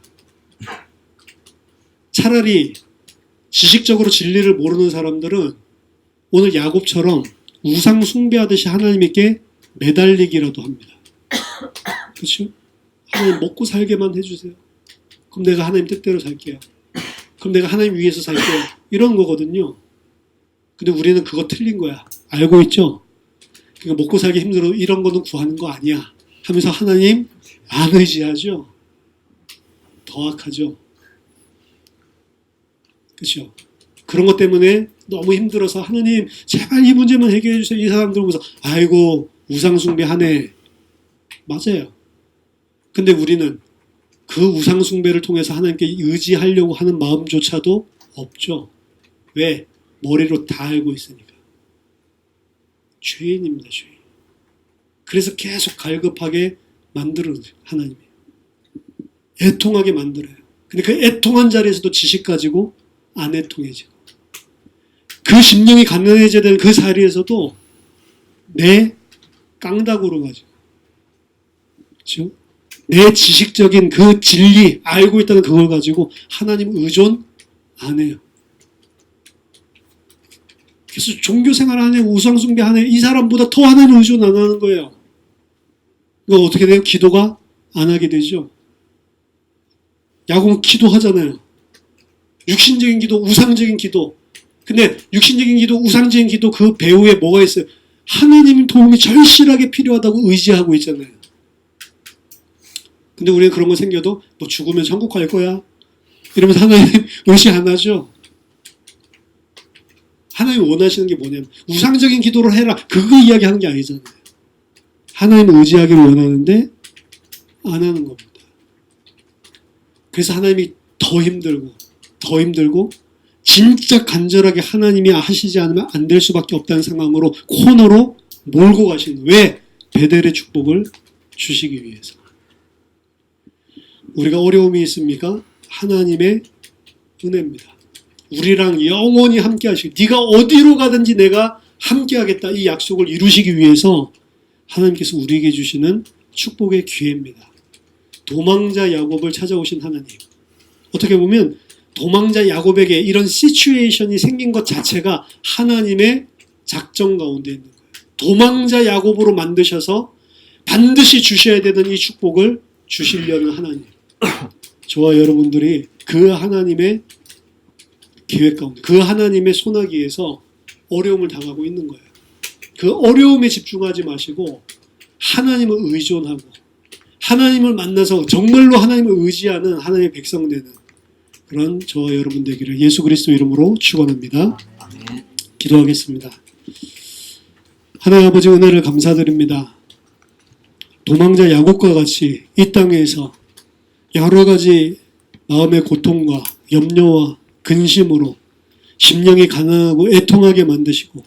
차라리 지식적으로 진리를 모르는 사람들은 오늘 야곱처럼 우상 숭배하듯이 하나님께 매달리기라도 합니다. 그렇죠? 하나님 먹고 살게만 해주세요. 그럼 내가 하나님 뜻대로 살게요. 그럼 내가 하나님 위해서 살게요. 이런 거거든요. 근데 우리는 그거 틀린 거야. 알고 있죠? 그러니까 먹고 살기 힘들어 이런 거는 구하는 거 아니야 하면서 하나님 안 의지하죠. 더 악하죠. 그렇죠? 그런 것 때문에 너무 힘들어서 하나님 제발 이 문제만 해결해 주세요. 이 사람들 보면서 아이고 우상숭배하네. 맞아요. 근데 우리는 그 우상숭배를 통해서 하나님께 의지하려고 하는 마음조차도 없죠. 왜? 머리로 다 알고 있으니까. 죄인입니다. 죄인. 그래서 계속 갈급하게 만들어요. 하나님이. 애통하게 만들어요. 근데 그 애통한 자리에서도 지식 가지고 안 애통해지고 그 심령이 가난해져야 되는 그 자리에서도 내 깡다구로 가지고 그렇죠? 내 지식적인 그 진리 알고 있다는 그걸 가지고 하나님 의존 안 해요. 그래서 종교생활 안 해, 우상숭배 안 해, 이 사람보다 더 하나님 의존 안 하는 거예요. 이거 어떻게 돼요? 기도가 안 하게 되죠. 야곱은 기도하잖아요. 육신적인 기도, 우상적인 기도. 근데 육신적인 기도, 우상적인 기도 그 배후에 뭐가 있어요? 하나님 도움이 절실하게 필요하다고 의지하고 있잖아요. 근데 우리는 그런 거 생겨도 뭐 죽으면 천국 갈 거야 이러면서 하나님 의식 안 하죠. 하나님 원하시는 게 뭐냐면 우상적인 기도를 해라 그거 이야기하는 게 아니잖아요. 하나님을 의지하기를 원하는데 안 하는 겁니다. 그래서 하나님이 더 힘들고 진짜 간절하게 하나님이 하시지 않으면 안 될 수밖에 없다는 상황으로 코너로 몰고 가시는 왜? 베델의 축복을 주시기 위해서. 우리가 어려움이 있습니까? 하나님의 은혜입니다. 우리랑 영원히 함께 하시고 네가 어디로 가든지 내가 함께 하겠다 이 약속을 이루시기 위해서 하나님께서 우리에게 주시는 축복의 기회입니다. 도망자 야곱을 찾아오신 하나님. 어떻게 보면 도망자 야곱에게 이런 시츄에이션이 생긴 것 자체가 하나님의 작정 가운데 있는 거예요. 도망자 야곱으로 만드셔서 반드시 주셔야 되는 이 축복을 주시려는 하나님. 저와 여러분들이 그 하나님의 계획 가운데, 그 하나님의 손아귀에서 어려움을 당하고 있는 거예요. 그 어려움에 집중하지 마시고 하나님을 의존하고 하나님을 만나서 정말로 하나님을 의지하는 하나님의 백성 되는 그런 저와 여러분 되기를 예수 그리스도 이름으로 축원합니다. 기도하겠습니다. 하나님 아버지 은혜를 감사드립니다. 도망자 야곱과 같이 이 땅에서 여러 가지 마음의 고통과 염려와 근심으로 심령이 가난하고 애통하게 만드시고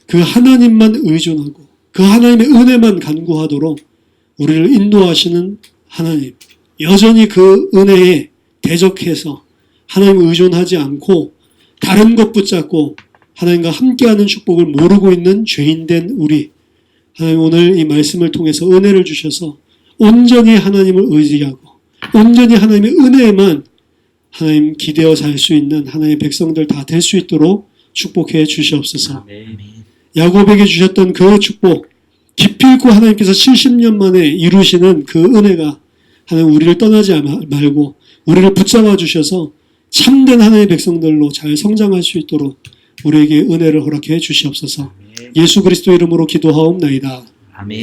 그 하나님만 의존하고 그 하나님의 은혜만 간구하도록 우리를 인도하시는 하나님, 여전히 그 은혜에 대적해서 하나님을 의존하지 않고 다른 것 붙잡고 하나님과 함께하는 축복을 모르고 있는 죄인된 우리, 하나님 오늘 이 말씀을 통해서 은혜를 주셔서 온전히 하나님을 의지하고 온전히 하나님의 은혜에만 하나님 기대어 살 수 있는 하나님의 백성들 다 될 수 있도록 축복해 주시옵소서. 야곱에게 주셨던 그 축복, 기필코 하나님께서 70년 만에 이루시는 그 은혜가 하나님 우리를 떠나지 말고 우리를 붙잡아 주셔서 참된 하나님의 백성들로 잘 성장할 수 있도록 우리에게 은혜를 허락해 주시옵소서. 예수 그리스도 이름으로 기도하옵나이다. 아멘.